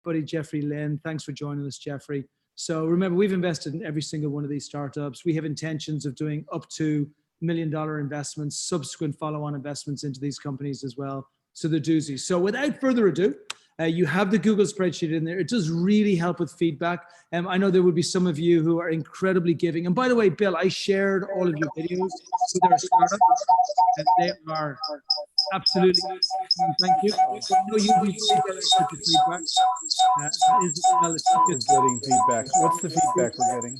buddy Jeffrey Lynn. Thanks for joining us, Jeffrey. So remember, we've invested in every single one of these startups. We have intentions of doing up to $1 million investments, subsequent follow-on investments into these companies as well. So the doozy. So without further ado, you have the Google spreadsheet in there. It does really help with feedback. I know there would be some of you who are incredibly giving. And by the way, Bill, I shared all of your videos with our startups, and they are absolutely excellent. Thank you. So I know you'll be with the feedback. Isabel, We're getting feedback. What's the feedback we're getting?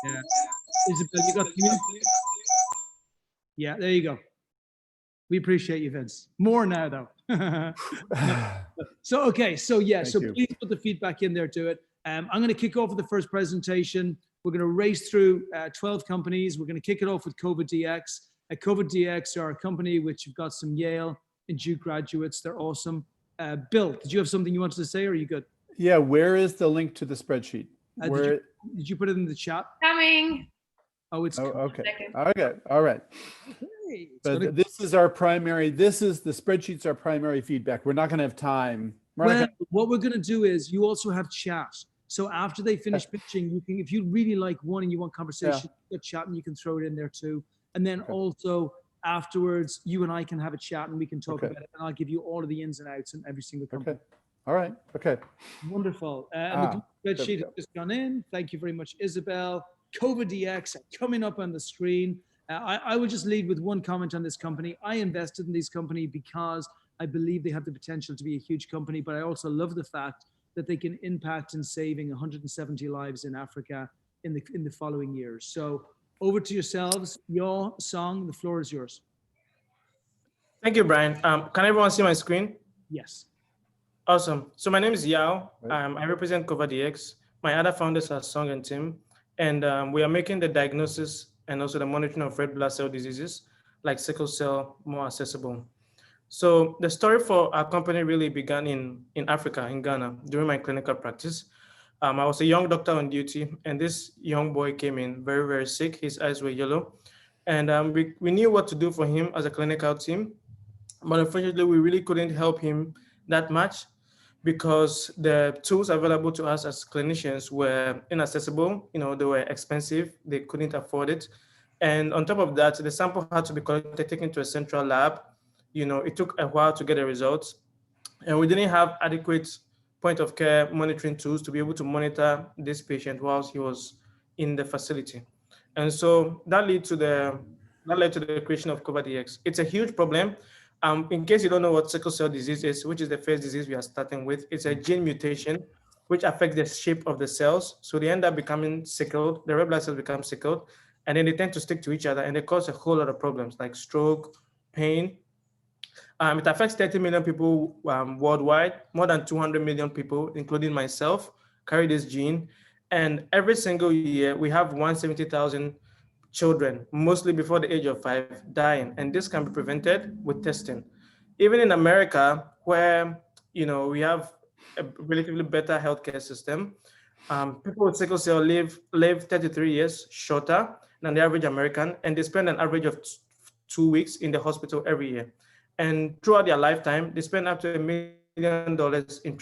Yeah. Isabel, you got community? Yeah, there you go. We appreciate you, Vince. More now, though. So, okay. So, yeah. Thank so you. please put the feedback in there. Do it. I'm going to kick off with the first presentation. We're going to race through 12 companies. We're going to kick it off with COVID DX. COVID DX are a company which have got some Yale and Duke graduates. They're awesome. Bill, did you have something you wanted to say, or are you good? Yeah. Where is the link to the spreadsheet? Did you put it in the chat? Coming. Oh, it's okay. Okay. All right. Okay. But this is our primary. This is the spreadsheet's our primary feedback. We're not going to have time. Well, what we're going to do is you also have chat. So after they finish pitching, you can, if you really like one and you want conversation, get chat and you can throw it in there too. And then also afterwards, you and I can have a chat and we can talk about it. And I'll give you all of the ins and outs in every single company. Okay. All right. Okay. Wonderful. And the spreadsheet has just gone in. Thank you very much, Isabel. COVID DX coming up on the screen. I will just lead with one comment on this company. I invested in this company because I believe they have the potential to be a huge company, but I also love the fact that they can impact in saving 170 lives in Africa in the following years. So over to yourselves. Your song, the floor is yours. Thank you, Brian. Can everyone see my screen? Yes. Awesome. So my name is Yao. I represent Cohort DX. My other founders are Song and Tim, and we are making the diagnosis and also the monitoring of red blood cell diseases like sickle cell more accessible. So the story for our company really began in Africa, in Ghana, during my clinical practice. I was a young doctor on duty, and this young boy came in very, very sick. His eyes were yellow. And we knew what to do for him as a clinical team. But unfortunately, we really couldn't help him that much because the tools available to us as clinicians were inaccessible. You know, they were expensive. They couldn't afford it. And on top of that, the sample had to be collected, taken to a central lab. You know, it took a while to get the results. And we didn't have adequate point of care monitoring tools to be able to monitor this patient whilst he was in the facility. And so that led to the creation of Cohort DX. It's a huge problem. In case you don't know what sickle cell disease is, which is the first disease we are starting with, it's a gene mutation which affects the shape of the cells. So they end up becoming sickled, the red blood cells become sickled, and then they tend to stick to each other and they cause a whole lot of problems like stroke, pain. It affects 30 million people worldwide. More than 200 million people, including myself, carry this gene. And every single year, we have 170,000 children, mostly before the age of 5, dying. And this can be prevented with testing. Even in America, where we have a relatively better healthcare system, people with sickle cell live 33 years shorter than the average American, and they spend an average of 2 weeks in the hospital every year. And throughout their lifetime, they spend up to $1 million in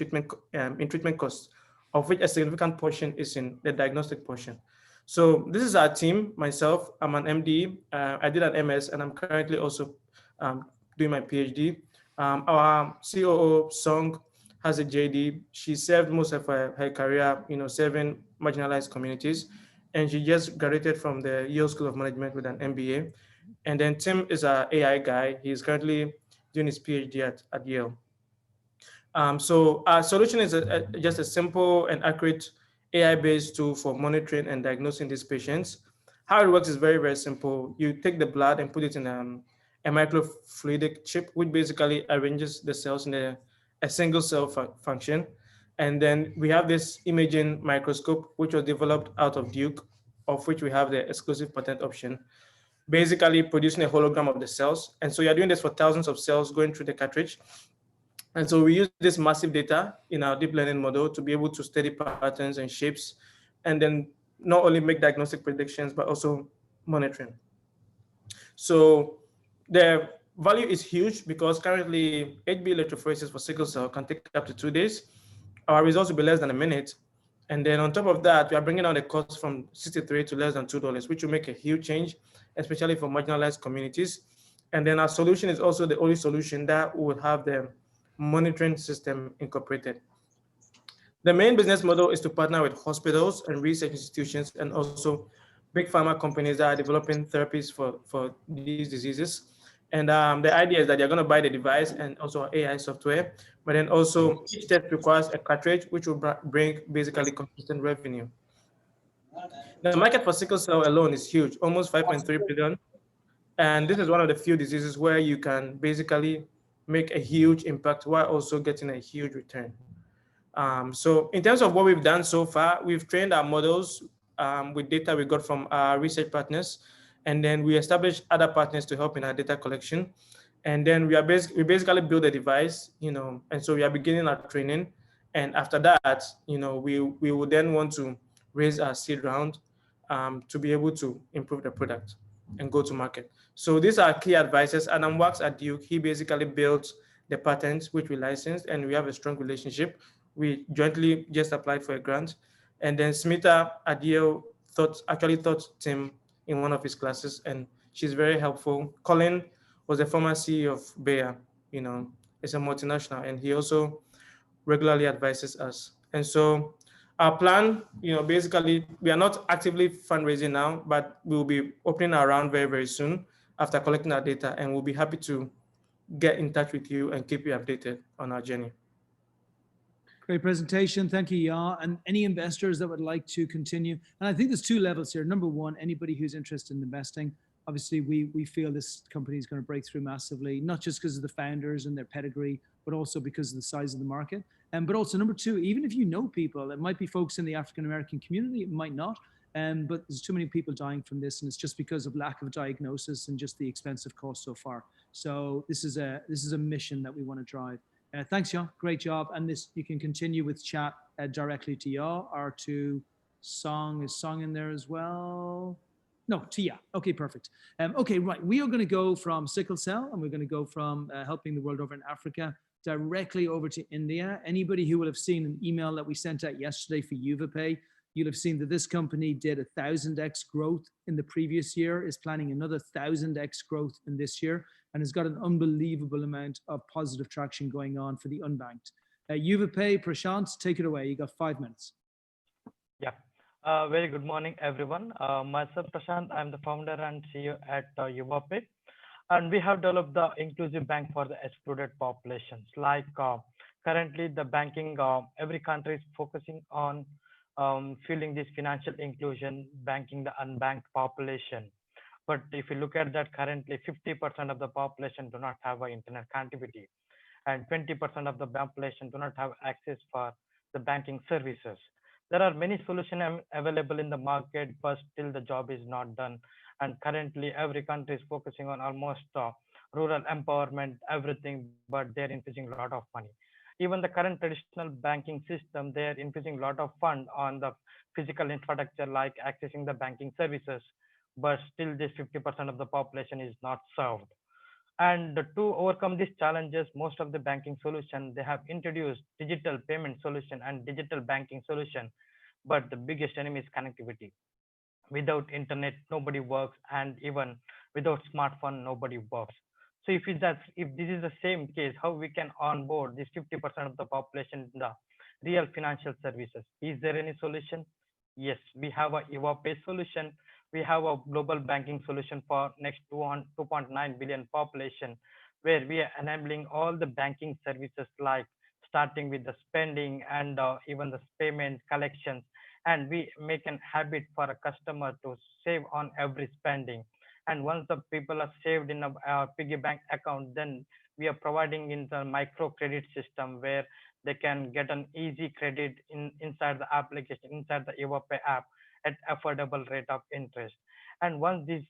treatment costs, of which a significant portion is in the diagnostic portion. So this is our team. Myself, I'm an MD. I did an MS, and I'm currently also doing my PhD. Our COO, Song, has a JD. She served most of her career, serving marginalized communities, and she just graduated from the Yale School of Management with an MBA. And then Tim is our AI guy. He's currently doing his PhD at Yale. So our solution is just a simple and accurate AI-based tool for monitoring and diagnosing these patients. How it works is very, very simple. You take the blood and put it in a microfluidic chip, which basically arranges the cells in a single cell function. And then we have this imaging microscope, which was developed out of Duke, of which we have the exclusive patent option, basically producing a hologram of the cells. And so you're doing this for thousands of cells going through the cartridge. And so we use this massive data in our deep learning model to be able to study patterns and shapes, and then not only make diagnostic predictions, but also monitoring. So the value is huge because currently HB electrophoresis for sickle cell can take up to 2 days, our results will be less than a minute. And then on top of that, we are bringing down the cost from 63 to less than $2, which will make a huge change, especially for marginalized communities. And then our solution is also the only solution that will have the monitoring system incorporated. The main business model is to partner with hospitals and research institutions and also big pharma companies that are developing therapies for these diseases. And the idea is that they're going to buy the device and also AI software, but then also each test requires a cartridge, which will bring basically consistent revenue. The market for sickle cell alone is huge, almost 5.3 billion. And this is one of the few diseases where you can basically make a huge impact while also getting a huge return. So in terms of what we've done so far, we've trained our models with data we got from our research partners, and then we established other partners to help in our data collection. And then we basically build a device, and so we are beginning our training. And after that, we will then want to raise our seed round to be able to improve the product and go to market. So these are key advisors. Adam works at Duke. He basically built the patents, which we licensed, and we have a strong relationship. We jointly just applied for a grant. And then Smita at Yale actually taught Tim in one of his classes, and she's very helpful. Colin was the former CEO of Bayer, it's a multinational, and he also regularly advises us. And so our plan, basically, we are not actively fundraising now, but we will be opening our round very, very soon after collecting our data, and we'll be happy to get in touch with you and keep you updated on our journey. Great presentation. Thank you, Ya. And any investors that would like to continue. And I think there's two levels here. Number one, anybody who's interested in investing. Obviously, we feel this company is going to break through massively, not just because of the founders and their pedigree, but also because of the size of the market. But also number two, even if you know people, it might be folks in the African-American community, it might not. But there's too many people dying from this, and it's just because of lack of diagnosis and just the expensive cost so far. So this is a mission that we want to drive. Thanks, Ya. Great job. And this, you can continue with chat directly to Ya or to Song. Is Song in there as well? No, to Ya. Okay, perfect. Okay, right. We are going to go from sickle cell, and we're going to go from helping the world over in Africa directly over to India. Anybody who will have seen an email that we sent out yesterday for UvaPay, you'll have seen that this company did 1,000x growth in the previous year, is planning another 1,000x growth in this year, and has got an unbelievable amount of positive traction going on for the unbanked. UvaPay, Prashant, take it away. You got 5 minutes. Yeah. Very good morning, everyone. Myself, Prashant, I'm the founder and CEO at UvaPay. And we have developed the inclusive bank for the excluded populations. Like currently the banking, every country is focusing on fueling this financial inclusion, banking the unbanked population. But if you look at that, currently 50% of the population do not have an internet connectivity, and 20% of the population do not have access for the banking services. There are many solutions available in the market, but still the job is not done. And currently every country is focusing on almost rural empowerment, everything, but they're infusing a lot of money. Even the current traditional banking system, they're infusing a lot of fund on the physical infrastructure, like accessing the banking services, but still this 50% of the population is not served. And to overcome these challenges, most of the banking solution, they have introduced digital payment solution and digital banking solution, but the biggest enemy is connectivity. Without internet, nobody works, and even without smartphone, nobody works. So if this is the same case, how we can onboard this 50% of the population in the real financial services? Is there any solution? Yes, we have a EVA-based solution. We have a global banking solution for next 2.9 billion population, where we are enabling all the banking services, like starting with the spending and even the payment collections. And we make a habit for a customer to save on every spending. And once the people are saved in a piggy bank account, then we are providing in the micro credit system, where they can get an easy credit inside the application, inside the EvaPay app, at affordable rate of interest. And once these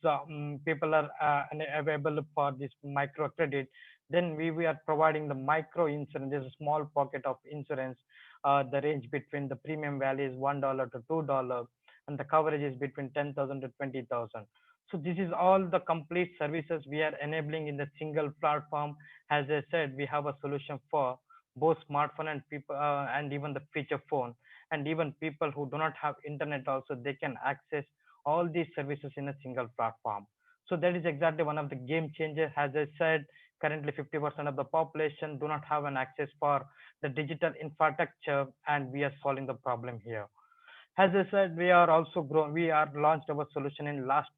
people are available for this micro credit, then we are providing the micro insurance. There's a small pocket of insurance. The range between the premium value is $1 to $2, and the coverage is between 10,000 to 20,000. So this is all the complete services we are enabling in the single platform. As I said, we have a solution for both smartphone and people and even the feature phone, and even people who do not have internet also they can access all these services in a single platform. So that is exactly one of the game changers. As I said, currently 50% of the population do not have an access for the digital infrastructure, and we are solving the problem here. As I said, we are also grown. We are launched our solution in last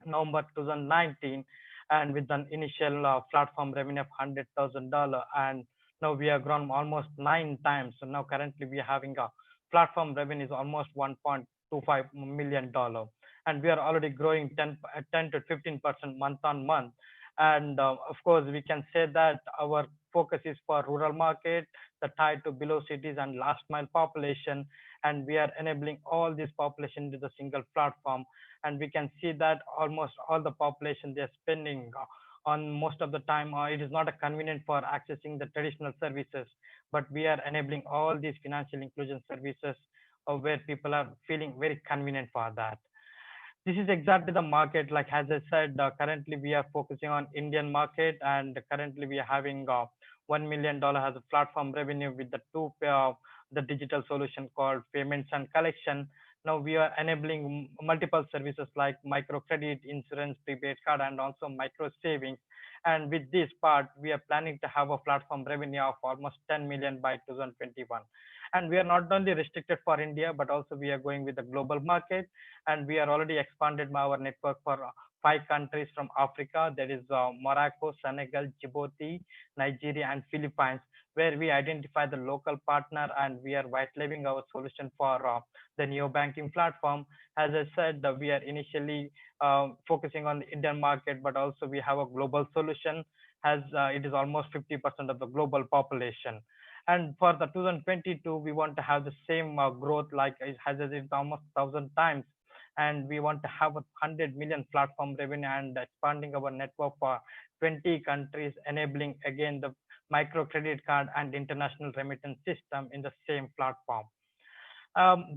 November 2019, and with an initial platform revenue of $100,000, and now we have grown almost 9 times. So now currently we are having a platform revenue is almost $1.25 million, and we are already growing 10 to 15% month on month. And of course, we can say that our focus is for rural market, the tied to below cities and last mile population, and we are enabling all this population into the single platform. And we can see that almost all the population they are spending on most of the time it is not a convenient for accessing the traditional services, but we are enabling all these financial inclusion services where people are feeling very convenient for that. This is exactly the market. Like as I said, currently we are focusing on Indian market, and currently we are having $1 million as a platform revenue with the the digital solution called payments and collection. Now we are enabling multiple services like microcredit, insurance, prepaid card, and also micro savings. And with this part, we are planning to have a platform revenue of almost 10 million by 2021. And we are not only restricted for India, but also we are going with the global market, and we are already expanded our network for 5 countries from Africa, that is Morocco, Senegal, Djibouti, Nigeria, and Philippines, where we identify the local partner, and we are white labeling our solution for the neo banking platform. As I said, we are initially focusing on the Indian market, but also we have a global solution, as it is almost 50% of the global population. And for the 2022, we want to have the same growth, like it has it almost 1,000 times, and we want to have a 100 million platform revenue, and expanding our network for 20 countries, enabling again the microcredit card and international remittance system in the same platform.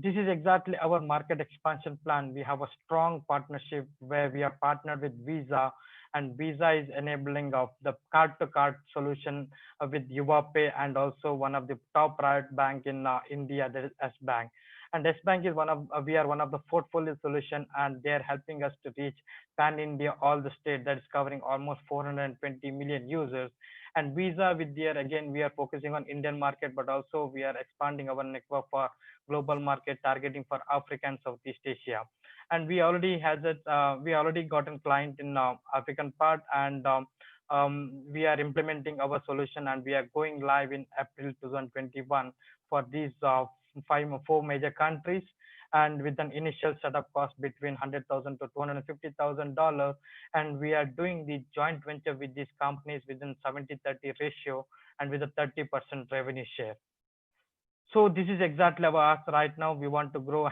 This is exactly our market expansion plan. We have a strong partnership where we are partnered with Visa, and Visa is enabling of the card-to-card solution with YuvaPay, and also one of the top private bank in India, that is S Bank. And S Bank is one of we are one of the portfolio solution, and they are helping us to reach pan India, all the state that is covering almost 420 million users. And Visa with their, again we are focusing on Indian market, but also we are expanding our network for global market, targeting for Africa and Southeast Asia. And we already has it. We already gotten client in African part, and we are implementing our solution, and we are going live in April 2021 for these four major countries, and with an initial setup cost between 100,000 to $250,000. And we are doing the joint venture with these companies within 70-30 ratio, and with a 30% revenue share. So this is exactly our ask right now. We want to grow.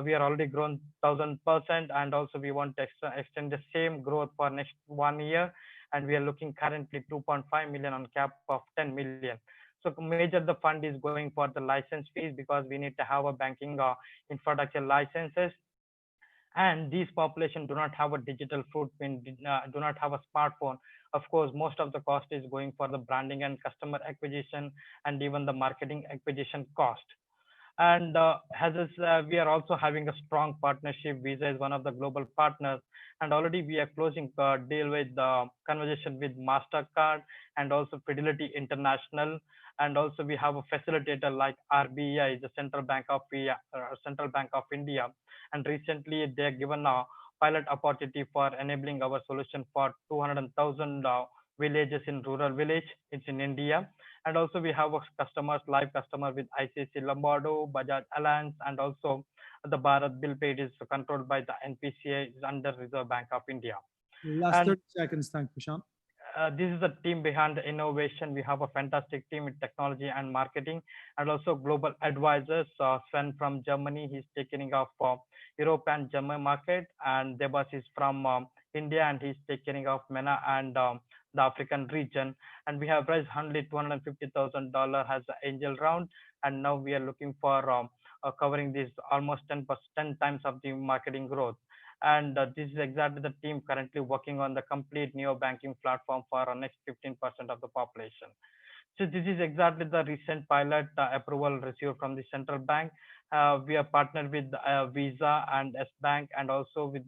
We are already grown 1,000%, and also we want to extend the same growth for next 1 year. And we are looking currently 2.5 million on cap of 10 million. So major the fund is going for the license fees, because we need to have a banking infrastructure licenses, and these population do not have a digital footprint, do not have a smartphone. Of course, most of the cost is going for the branding and customer acquisition, and even the marketing acquisition cost. And we are also having a strong partnership. Visa is one of the global partners, and already we are closing deal with the conversation with Mastercard, and also Fidelity International. And also we have a facilitator like RBI, the Central Bank of India. And recently they are given a pilot opportunity for enabling our solution for 200,000 villages in rural village. It's in India. And also we have live customer with ICICI Lombardo, Bajaj Allianz, and also the Bharat Bill Pay is controlled by the NPCI, is under Reserve Bank of India. Last And 30 seconds. Thank you, Prashant. this is the team behind the innovation. We have a fantastic team in technology and marketing, and also global advisors. Sven from Germany, he's taking care of Europe and German market, and Debas is from India, and he's taking care of MENA and the African region. And we have raised only $250,000 as an angel round, and now we are looking for covering this almost 10 times of the marketing growth. And this is exactly the team currently working on the complete neo banking platform for our next 15% of the population. So this is exactly the recent pilot approval received from the central bank. We are partnered with Visa and S Bank, and also with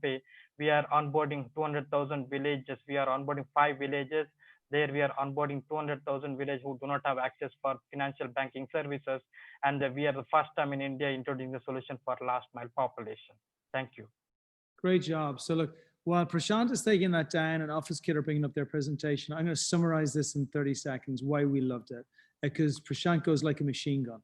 Pay. We are onboarding 200,000 villages. We are onboarding 5 villages. There we are onboarding 200,000 villages who do not have access for financial banking services. And we are the first time in India introducing the solution for last mile population. Thank you. Great job. So look, while Prashant is taking that down and Office Kit are bringing up their presentation, I'm going to summarize this in 30 seconds, why we loved it. Because Prashant goes like a machine gun.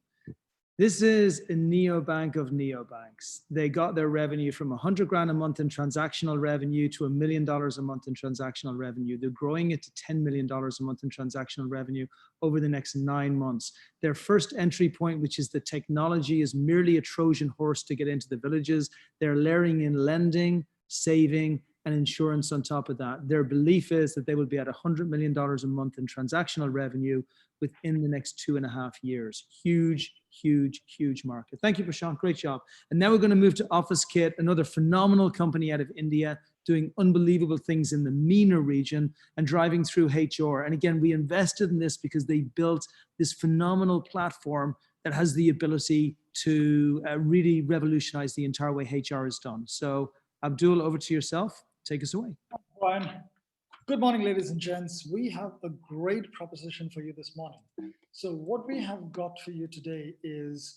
This is a neobank of neobanks. They got their revenue from 100 grand a month in transactional revenue to $1 million a month in transactional revenue. They're growing it to $10 million a month in transactional revenue over the next 9 months. Their first entry point, which is the technology, is merely a Trojan horse to get into the villages. They're layering in lending, saving, and insurance on top of that. Their belief is that they will be at $100 million a month in transactional revenue within the next 2.5 years. Huge, huge, huge market. Thank you, Prashant. Great job. And now we're going to move to Office Kit, another phenomenal company out of India, doing unbelievable things in the MENA region and driving through HR. And again, we invested in this because they built this phenomenal platform that has the ability to really revolutionize the entire way HR is done. So Abdul, over to yourself. Take us away. Brian. Good morning, ladies and gents. We have a great proposition for you this morning. So what we have got for you today is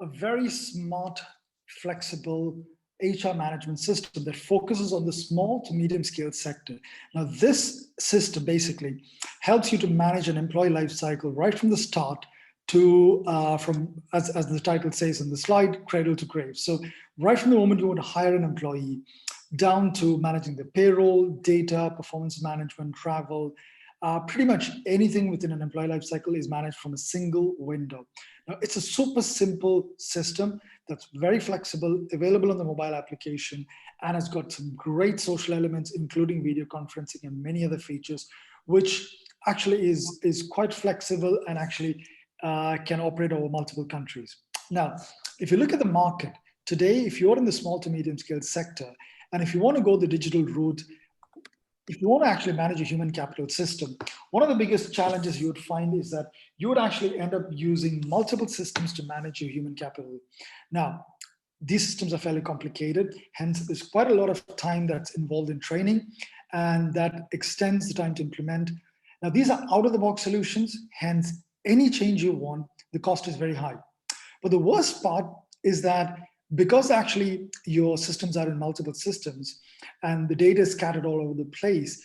a very smart, flexible HR management system that focuses on the small to medium scale sector. Now, this system basically helps you to manage an employee life cycle right from the start to, as the title says in the slide, cradle to grave. So right from the moment you want to hire an employee, down to managing the payroll, data, performance management, travel, pretty much anything within an employee life cycle is managed from a single window. Now, it's a super simple system that's very flexible, available on the mobile application, and has got some great social elements, including video conferencing and many other features, which actually is quite flexible and actually can operate over multiple countries. Now, if you look at the market, today, if you're in the small to medium scale sector, and if you want to go the digital route, if you want to actually manage a human capital system, one of the biggest challenges you would find is that you would actually end up using multiple systems to manage your human capital. Now, these systems are fairly complicated, hence there's quite a lot of time that's involved in training, and that extends the time to implement. Now, these are out-of-the-box solutions, hence any change you want, the cost is very high. But the worst part is that because actually your systems are in multiple systems and the data is scattered all over the place,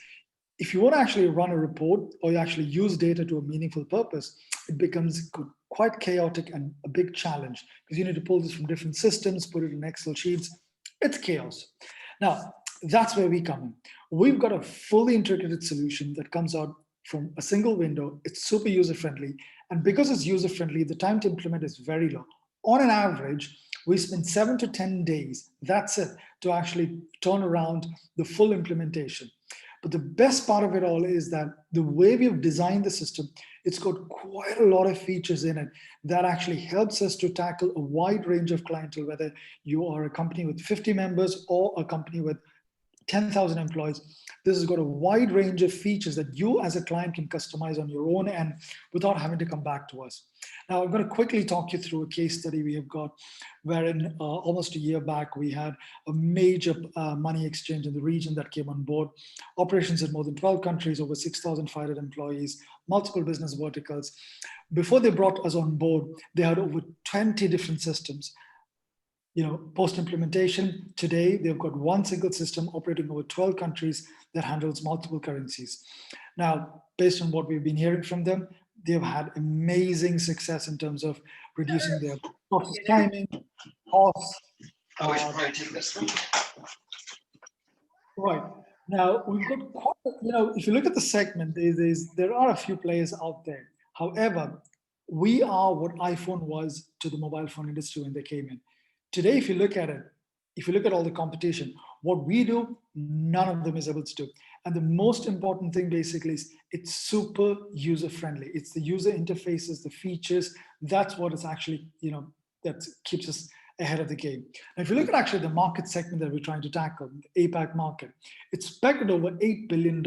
if you want to actually run a report or you actually use data to a meaningful purpose, it becomes quite chaotic and a big challenge because you need to pull this from different systems, put it in Excel sheets. It's chaos. Now, that's where we come in. We've got a fully integrated solution that comes out from a single window. It's super user-friendly. And because it's user-friendly, the time to implement is very low. On an average, we spend 7 to 10 days, that's it, to actually turn around the full implementation. But the best part of it all is that the way we've designed the system, it's got quite a lot of features in it that actually helps us to tackle a wide range of clientele, whether you are a company with 50 members or a company with 10,000 employees. This has got a wide range of features that you as a client can customize on your own end without having to come back to us. Now, I'm going to quickly talk you through a case study we have got wherein almost a year back, we had a major money exchange in the region that came on board. Operations in more than 12 countries, over 6,500 employees, multiple business verticals. Before they brought us on board, they had over 20 different systems. Post-implementation, today, they've got one single system operating over 12 countries that handles multiple currencies. Now, based on what we've been hearing from them, they've had amazing success in terms of reducing their process timing, costs. Right. Now, we've got quite, if you look at the segment, there are a few players out there. However, we are what iPhone was to the mobile phone industry when they came in. Today, if you look at it, if you look at all the competition, what we do, none of them is able to do. And the most important thing basically is it's super user-friendly. It's the user interfaces, the features, that's what is actually, that keeps us ahead of the game. Now, if you look at actually the market segment that we're trying to tackle, the APAC market, it's pegged at over $8 billion.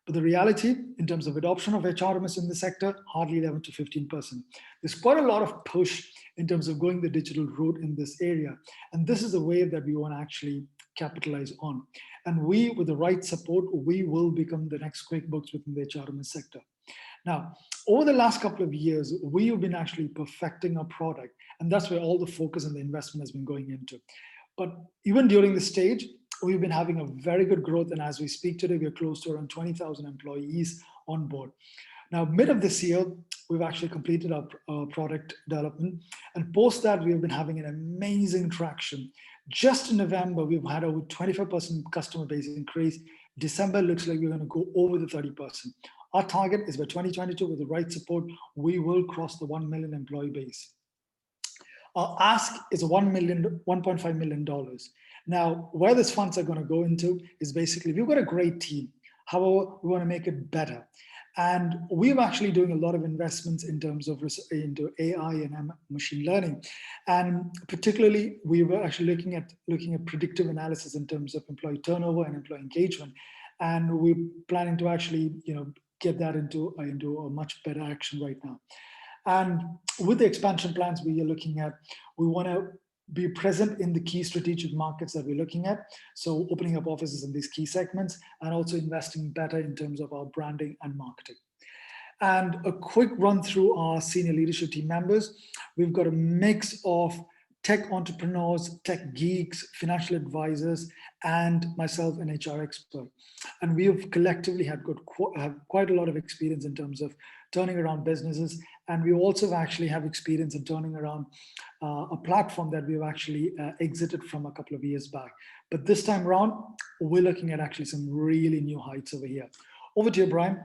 But the reality, in terms of adoption of HRMS in the sector, hardly 11 to 15%. There's quite a lot of push in terms of going the digital route in this area. And this is the wave that we want to actually capitalize on. And we, with the right support, we will become the next QuickBooks within the HRMS sector. Now, over the last couple of years, we have been actually perfecting our product, and that's where all the focus and the investment has been going into. But even during the stage, we've been having a very good growth, and as we speak today, we're close to around 20,000 employees on board. Now, mid of this year, we've actually completed our product development, and post that, we've been having an amazing traction. Just in November, we've had over 25% customer base increase. December looks like we're going to go over the 30%. Our target is by 2022, with the right support, we will cross the 1 million employee base. Our ask is $1.5 million. Now, where these funds are going to go into is basically, we've got a great team. However, we want to make it better. And we're actually doing a lot of investments in terms of into AI and machine learning. And particularly, we were actually looking at predictive analysis in terms of employee turnover and employee engagement. And we're planning to actually, get that into a much better action right now. And with the expansion plans we are looking at, we want to be present in the key strategic markets that we're looking at. So opening up offices in these key segments and also investing better in terms of our branding and marketing. And a quick run through our senior leadership team members. We've got a mix of tech entrepreneurs, tech geeks, financial advisors, and myself, an HR expert. And we have collectively have quite a lot of experience in terms of turning around businesses. And we also actually have experience in turning around a platform that we've actually exited from a couple of years back. But this time around, we're looking at actually some really new heights over here. Over to you, Brian.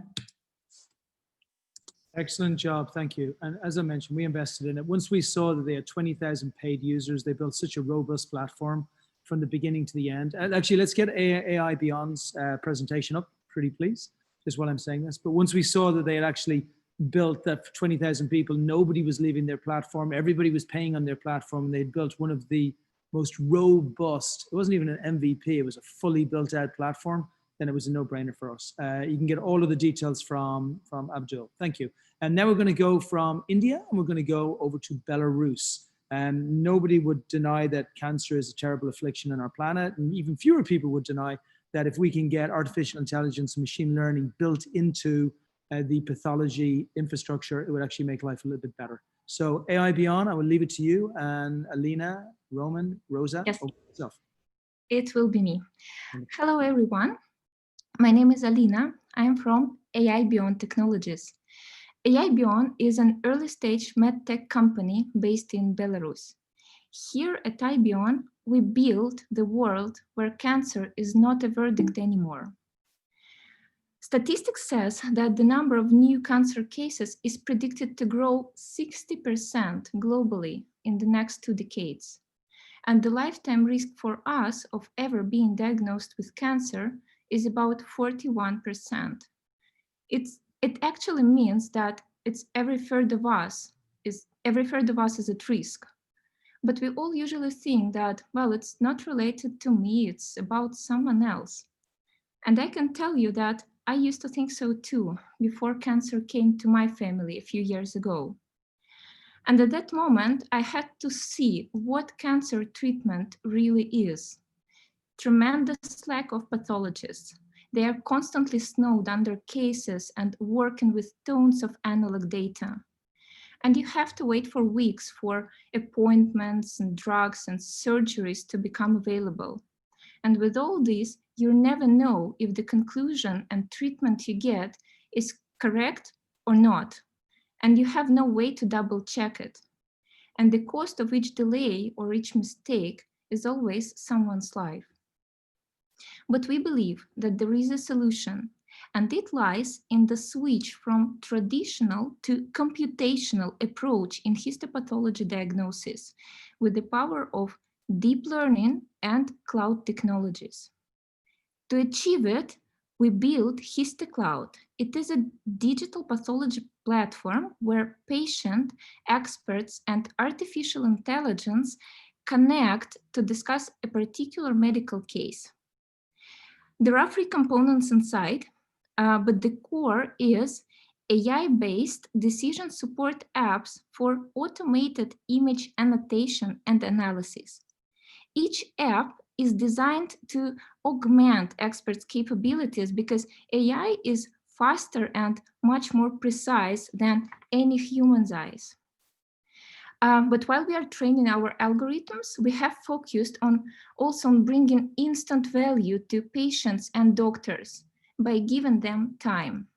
Excellent job, thank you. And as I mentioned, we invested in it. Once we saw that they had 20,000 paid users, they built such a robust platform from the beginning to the end. And actually, let's get AI Beyond's presentation up, pretty please, just while I'm saying this. But once we saw that they had actually built that for 20,000 people, nobody was leaving their platform, everybody was paying on their platform. They'd built one of the most robust, it wasn't even an MVP, it was a fully built out platform, then it was a no-brainer for us. You can get all of the details from Abdul. Thank you. And now we're going to go from India and we're going to go over to Belarus. Nobody would deny that cancer is a terrible affliction on our planet, and even fewer people would deny that if we can get artificial intelligence and machine learning built into the pathology infrastructure, it would actually make life a little bit better. So AI Beyond, I will leave it to you, and Alina, Roman, Rosa. Yes, it will be me. Hello, everyone. My name is Alina. I'm from AI Beyond Technologies. AI Beyond is an early-stage medtech company based in Belarus. Here at IBeyond, we build the world where cancer is not a verdict anymore. Statistics says that the number of new cancer cases is predicted to grow 60% globally in the next 2 decades. And the lifetime risk for us of ever being diagnosed with cancer is about 41%. It actually means that it's every third of us is at risk. But we all usually think that, well, it's not related to me, it's about someone else. And I can tell you that I used to think so too, before cancer came to my family a few years ago. And at that moment, I had to see what cancer treatment really is. Tremendous lack of pathologists. They are constantly snowed under cases and working with tons of analog data. And you have to wait for weeks for appointments and drugs and surgeries to become available. And with all this, you never know if the conclusion and treatment you get is correct or not. And you have no way to double check it. And the cost of each delay or each mistake is always someone's life. But we believe that there is a solution, and it lies in the switch from traditional to computational approach in histopathology diagnosis with the power of deep learning and cloud technologies. To achieve it, we built HistoCloud. It is a digital pathology platform where patient, experts, and artificial intelligence connect to discuss a particular medical case. There are 3 components inside: but the core is AI-based decision support apps for automated image annotation and analysis. Each app is designed to augment experts' capabilities because AI is faster and much more precise than any human's eyes. But while we are training our algorithms, we have focused also on bringing instant value to patients and doctors by giving them time.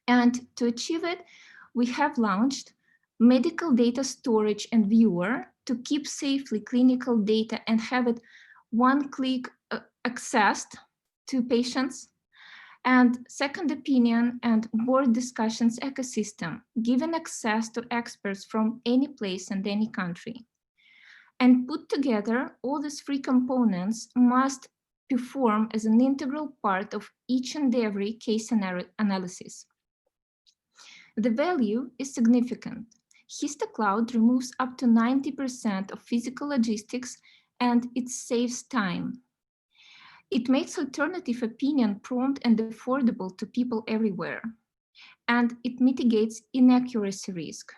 And to achieve it, we have launched medical data storage and viewer to keep safely clinical data and have it one-click accessed to patients, and second opinion and board discussions ecosystem, giving access to experts from any place and any country. And put together, all these three components must perform as an integral part of each and every case analysis. The value is significant. HistoCloud removes up to 90% of physical logistics and it saves time. It makes alternative opinion prompt and affordable to people everywhere. And it mitigates inaccuracy risk.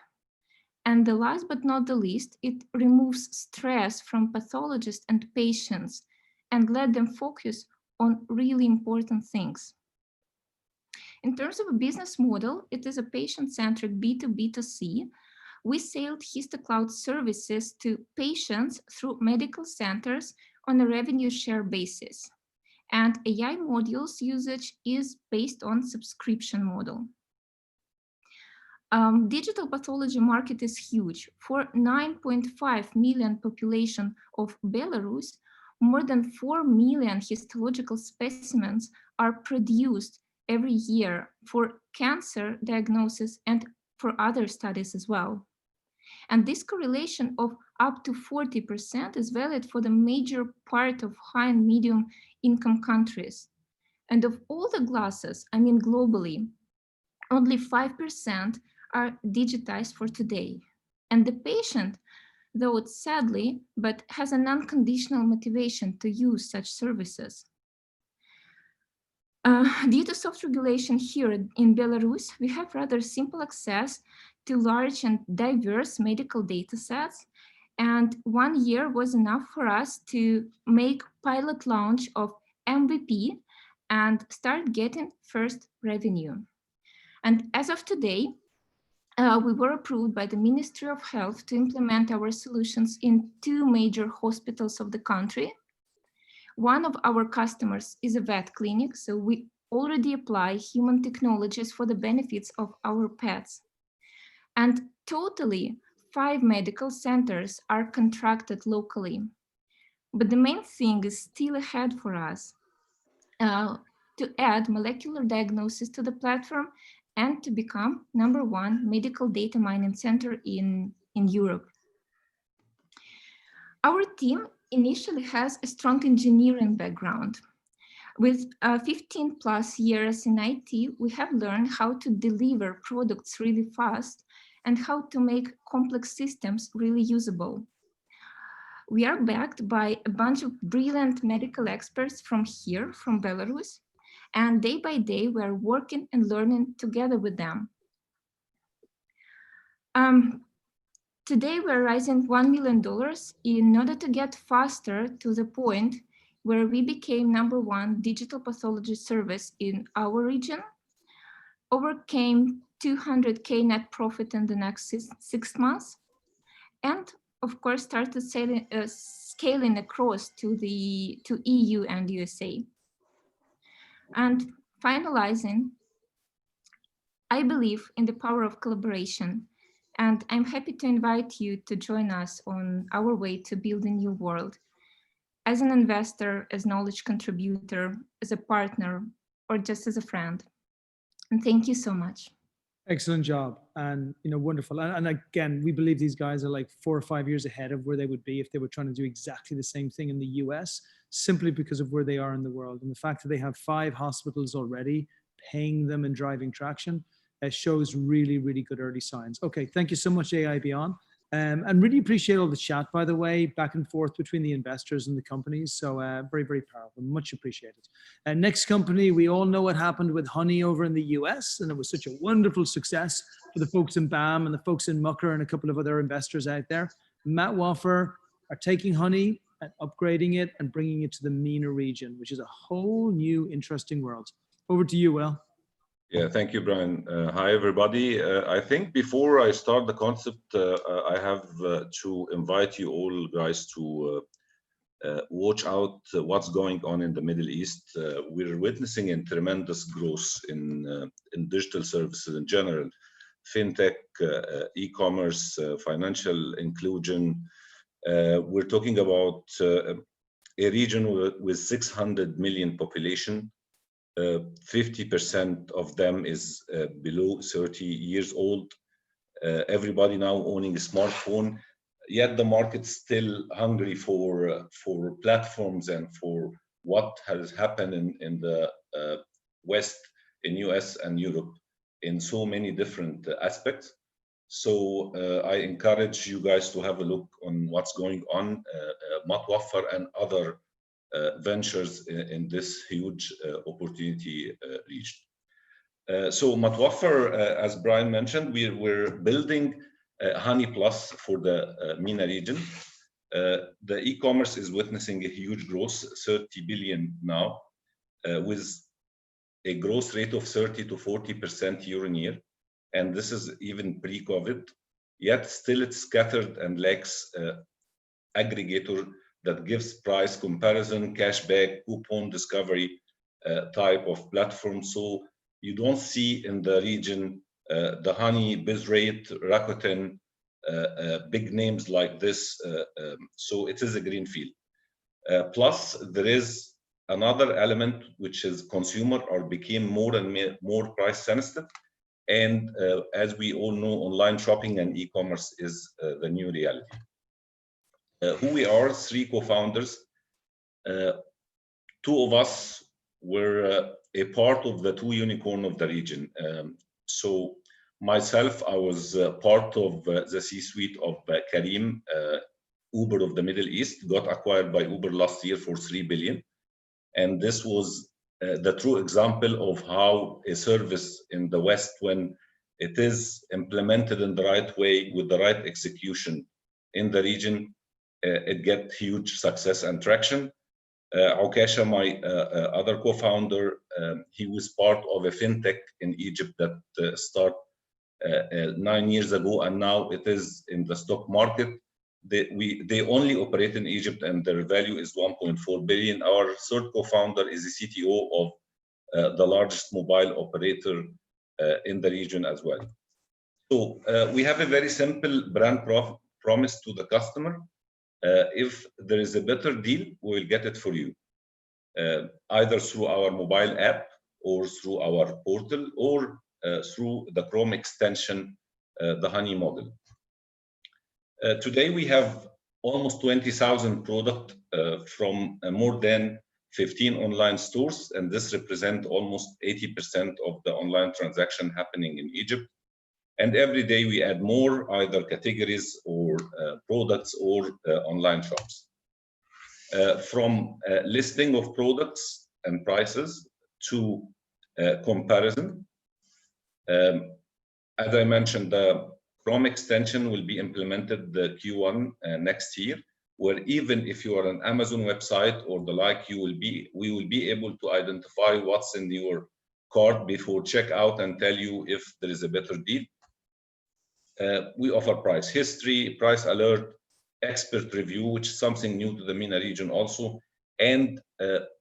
And the last but not the least, it removes stress from pathologists and patients and let them focus on really important things. In terms of a business model, it is a patient-centric B2B2C. We sold HistoCloud services to patients through medical centers on a revenue share basis. And AI modules usage is based on subscription model. Digital pathology market is huge. For 9.5 million population of Belarus, more than 4 million histological specimens are produced every year for cancer diagnosis and for other studies as well. And this correlation of up to 40% is valid for the major part of high and medium income countries. And of all the glasses, I mean globally, only 5% are digitized for today. And the patient, though it's sadly, but has an unconditional motivation to use such services. Due to soft regulation here in Belarus, we have rather simple access to large and diverse medical data sets. And 1 year was enough for us to make pilot launch of MVP and start getting first revenue. And as of today, we were approved by the Ministry of Health to implement our solutions in 2 major hospitals of the country. One of our customers is a vet clinic, so we already apply human technologies for the benefits of our pets. And totally 5 medical centers are contracted locally. But the main thing is still ahead for us to add molecular diagnosis to the platform and to become #1 medical data mining center in Europe. Our team initially has a strong engineering background. With 15 plus years in IT, we have learned how to deliver products really fast and how to make complex systems really usable. We are backed by a bunch of brilliant medical experts from here, from Belarus, and day by day, we are working and learning together with them. Today, we're raising $1 million in order to get faster to the point where we became #1 digital pathology service in our region, overcame 200K net profit in the next 6 months, and of course, started scaling across to EU and USA. And finalizing, I believe in the power of collaboration, and I'm happy to invite you to join us on our way to build a new world as an investor, as knowledge contributor, as a partner, or just as a friend. And thank you so much. Excellent job, and wonderful. And again, we believe these guys are like 4 or 5 years ahead of where they would be if they were trying to do exactly the same thing in the US, simply because of where they are in the world. And the fact that they have 5 hospitals already paying them and driving traction shows really, really good early signs. Okay, thank you so much, AI Beyond. And really appreciate all the chat, by the way, back and forth between the investors and the companies. So very, very powerful, much appreciated. Next company, we all know what happened with Honey over in the US, and it was such a wonderful success for the folks in BAM and the folks in Mucker and a couple of other investors out there. Matt Waffer are taking Honey and upgrading it and bringing it to the MENA region, which is a whole new interesting world. Over to you, Will. Yeah, thank you, Brian. Hi, everybody. I think before I start the concept, I have to invite you all guys to watch out what's going on in the Middle East. We're witnessing a tremendous growth in digital services in general, fintech, e-commerce, financial inclusion. We're talking about a region with 600 million population. 50% of them is below 30 years old. Everybody now owning a smartphone, yet the market's still hungry for platforms and for what has happened in the West, in US and Europe in so many different aspects. So I encourage you guys to have a look on what's going on, Matt Waffer and other ventures in this huge opportunity region. So Matt Waffer, as Brian mentioned, we're building Honey Plus for the MENA region. The e-commerce is witnessing a huge growth, 30 billion now, with a growth rate of 30 to 40% year on year. And this is even pre-COVID, yet still it's scattered and lacks aggregator that gives price comparison, cashback, coupon discovery type of platform. So you don't see in the region the Honey, BizRate, Rakuten, big names like this. So it is a green field. Plus, there is another element which is consumer or became more and more price sensitive. And as we all know, online shopping and e-commerce is the new reality. Who we are, 3 co-founders. 2 of us were a part of the 2 unicorn of the region. So myself, I was part of the C-suite of Karim, Uber of the Middle East, got acquired by Uber last year for 3 billion. And this was the true example of how a service in the West, when it is implemented in the right way with the right execution in the region, it gets huge success and traction. Aukasha, my other co-founder, he was part of a fintech in Egypt that started 9 years ago, and now it is in the stock market. They only operate in Egypt, and their value is 1.4 billion. Our third co-founder is the CTO of the largest mobile operator in the region as well. So we have a very simple brand promise to the customer. If there is a better deal, we will get it for you, either through our mobile app or through our portal or through the Chrome extension, the Honey model. Today, we have almost 20,000 products from more than 15 online stores, and this represents almost 80% of the online transaction happening in Egypt. And every day we add more, either categories or products or online shops. From listing of products and prices to comparison. As I mentioned, the Chrome extension will be implemented the Q1 next year, where even if you are an Amazon website or the like, we will be able to identify what's in your cart before checkout and tell you if there is a better deal. We offer price history, price alert, expert review, which is something new to the MENA region also. And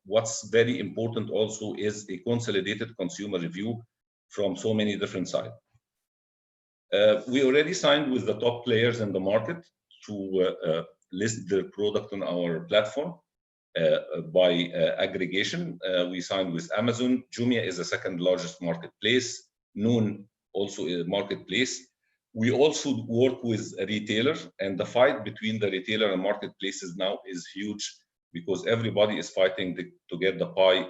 what's very important also is a consolidated consumer review from so many different sides. We already signed with the top players in the market to list their product on our platform by aggregation. We signed with Amazon. Jumia is the second largest marketplace. Noon also a marketplace. We also work with a retailer, and the fight between the retailer and marketplaces now is huge because everybody is fighting to get the pie,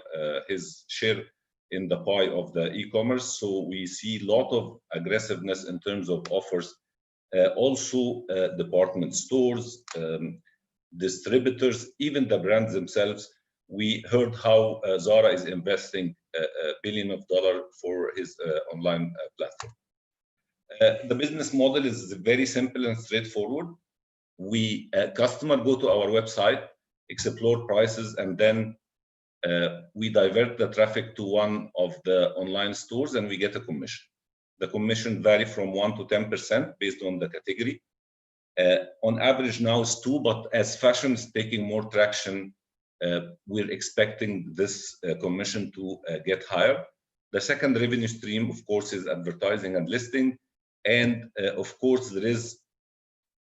his share in the pie of the e-commerce. So we see a lot of aggressiveness in terms of offers also department stores, distributors, even the brands themselves. We heard how Zara is investing $1 billion for his online platform. The business model is very simple and straightforward. We customer go to our website, explore prices, and then we divert the traffic to one of the online stores, and we get a commission. The commission vary from 1 to 10% based on the category. On average now it's 2, but as fashion is taking more traction, we're expecting this commission to get higher. The second revenue stream, of course, is advertising and listing. And of course, there is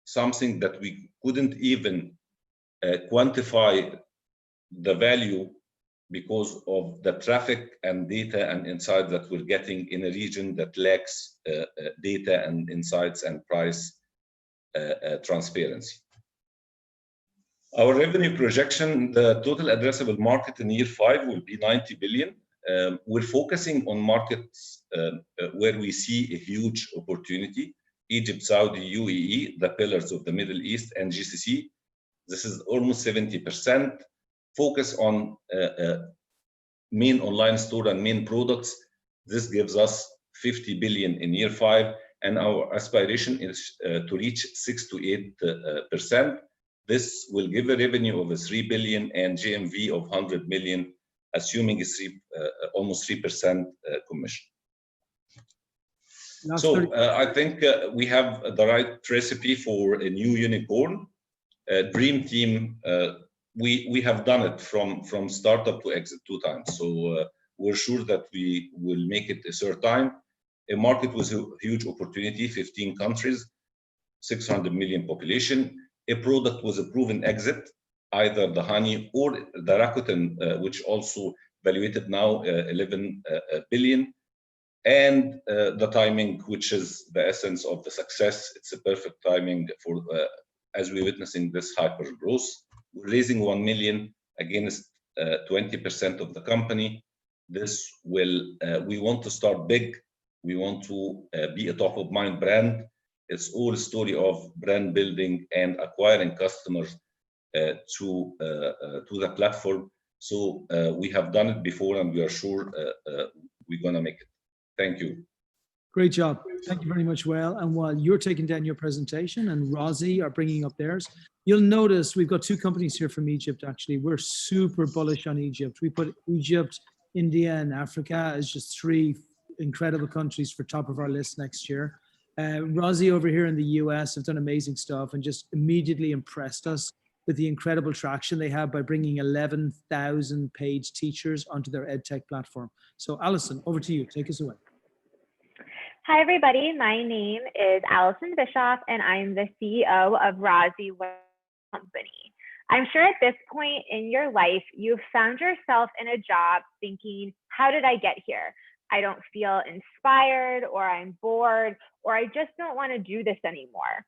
something that we couldn't even quantify the value because of the traffic and data and insights that we're getting in a region that lacks data and insights and price transparency. Our revenue projection, the total addressable market in year 5 will be 90 billion. We're focusing on markets where we see a huge opportunity: Egypt, Saudi, UAE, the pillars of the Middle East, and GCC. This is almost 70%. Focus on main online store and main products. This gives us 50 billion in year 5, and our aspiration is to reach 6 to 8%. This will give a revenue of 3 billion and GMV of 100 million, assuming a almost 3% commission. So I think we have the right recipe for a new unicorn. Dream team, we have done it from startup to exit 2 times. So we're sure that we will make it a third time. A market with a huge opportunity, 15 countries, 600 million population. A product with a proven exit, either the honey or the Rakuten, which also valuated now 11 billion. And the timing, which is the essence of the success. It's a perfect timing for, as we're witnessing this hyper growth. We're raising 1 million against 20% of the company. This will, we want to start big. We want to be a top of mind brand. It's all a story of brand building and acquiring customers to the platform. So we have done it before, and we are sure we're gonna make it. Thank you. Great job. Thank you very much, Wael. And while you're taking down your presentation and Razi are bringing up theirs, you'll notice we've got 2 companies here from Egypt, actually. We're super bullish on Egypt. We put Egypt, India, and Africa as just 3 incredible countries for top of our list next year. Razi over here in the US have done amazing stuff and just immediately impressed us with the incredible traction they have by bringing 11,000 paid teachers onto their EdTech platform. So Alison, over to you. Take us away. Hi, everybody. My name is Alison Bischoff, and I'm the CEO of Razi Company. I'm sure at this point in your life, you've found yourself in a job thinking, how did I get here? I don't feel inspired, or I'm bored, or I just don't want to do this anymore.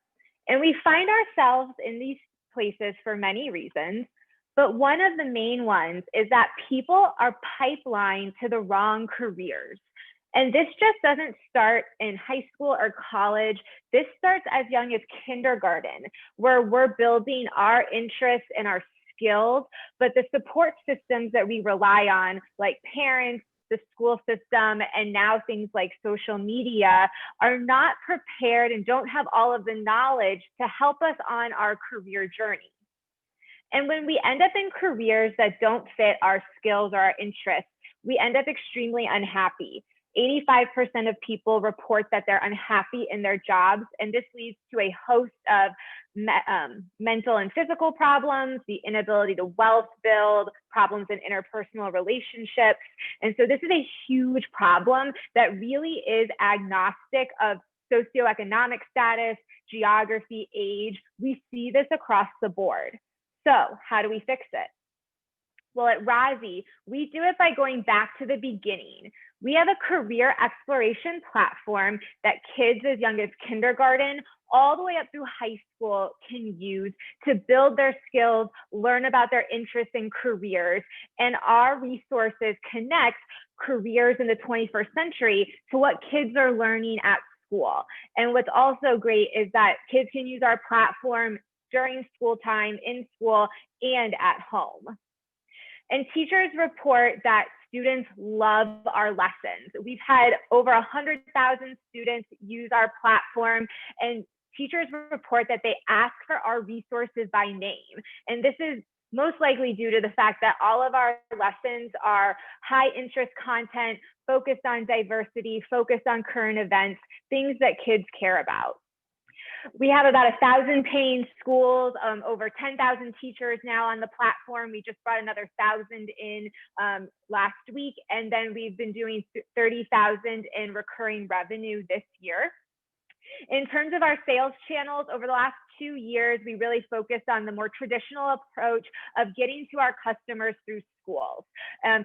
And we find ourselves in these places for many reasons, but one of the main ones is that people are pipelined to the wrong careers. And this just doesn't start in high school or college. This starts as young as kindergarten, where we're building our interests and our skills, but the support systems that we rely on, like parents, the school system, and now things like social media, are not prepared and don't have all of the knowledge to help us on our career journey. And when we end up in careers that don't fit our skills or our interests, we end up extremely unhappy. 85% of people report that they're unhappy in their jobs, and this leads to a host of mental and physical problems, the inability to wealth build, problems in interpersonal relationships. And so this is a huge problem that really is agnostic of socioeconomic status, geography, age. We see this across the board. So how do we fix it? Well, at Razi, we do it by going back to the beginning. We have a career exploration platform that kids as young as kindergarten all the way up through high school can use to build their skills, learn about their interests and careers. And our resources connect careers in the 21st century to what kids are learning at school. And what's also great is that kids can use our platform during school time, in school, and at home. And teachers report that students love our lessons. We've had over 100,000 students use our platform, and teachers report that they ask for our resources by name. And this is most likely due to the fact that all of our lessons are high interest content, focused on diversity, focused on current events, things that kids care about. We have about 1,000 paying schools, over 10,000 teachers now on the platform. We just brought another 1,000 in last week, and then we've been doing 30,000 in recurring revenue this year. In terms of our sales channels, over the last 2 years, we really focused on the more traditional approach of getting to our customers through schools.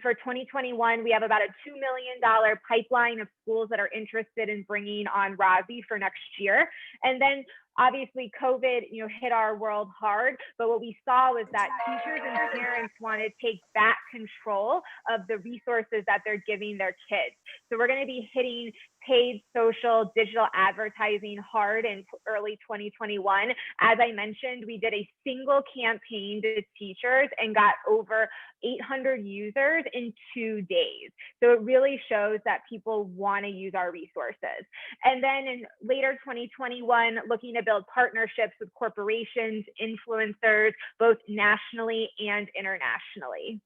For 2021, we have about a $2 million pipeline of schools that are interested in bringing on Razi for next year. And then obviously COVID, hit our world hard, but what we saw was that teachers and parents want to take back control of the resources that they're giving their kids. So we're going to be hitting paid social digital advertising hard in early 2021. As I mentioned, we did a single campaign to teachers and got over 800 users in 2 days. So it really shows that people want to use our resources. And then in later 2021, looking to build partnerships with corporations, influencers, both nationally and internationally.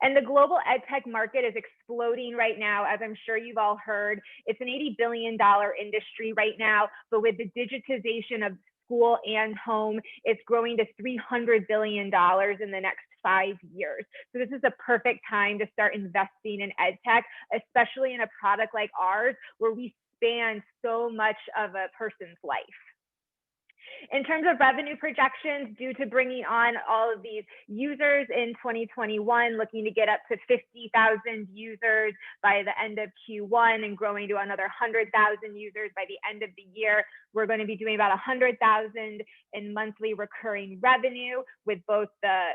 And the global edtech market is exploding right now. As I'm sure you've all heard, it's an $80 billion industry right now, but with the digitization of school and home, it's growing to $300 billion in the next 5 years. So this is a perfect time to start investing in edtech, especially in a product like ours, where we span so much of a person's life. In terms of revenue projections, due to bringing on all of these users in 2021, looking to get up to 50,000 users by the end of Q1 and growing to another 100,000 users by the end of the year, we're going to be doing about 100,000 in monthly recurring revenue with both the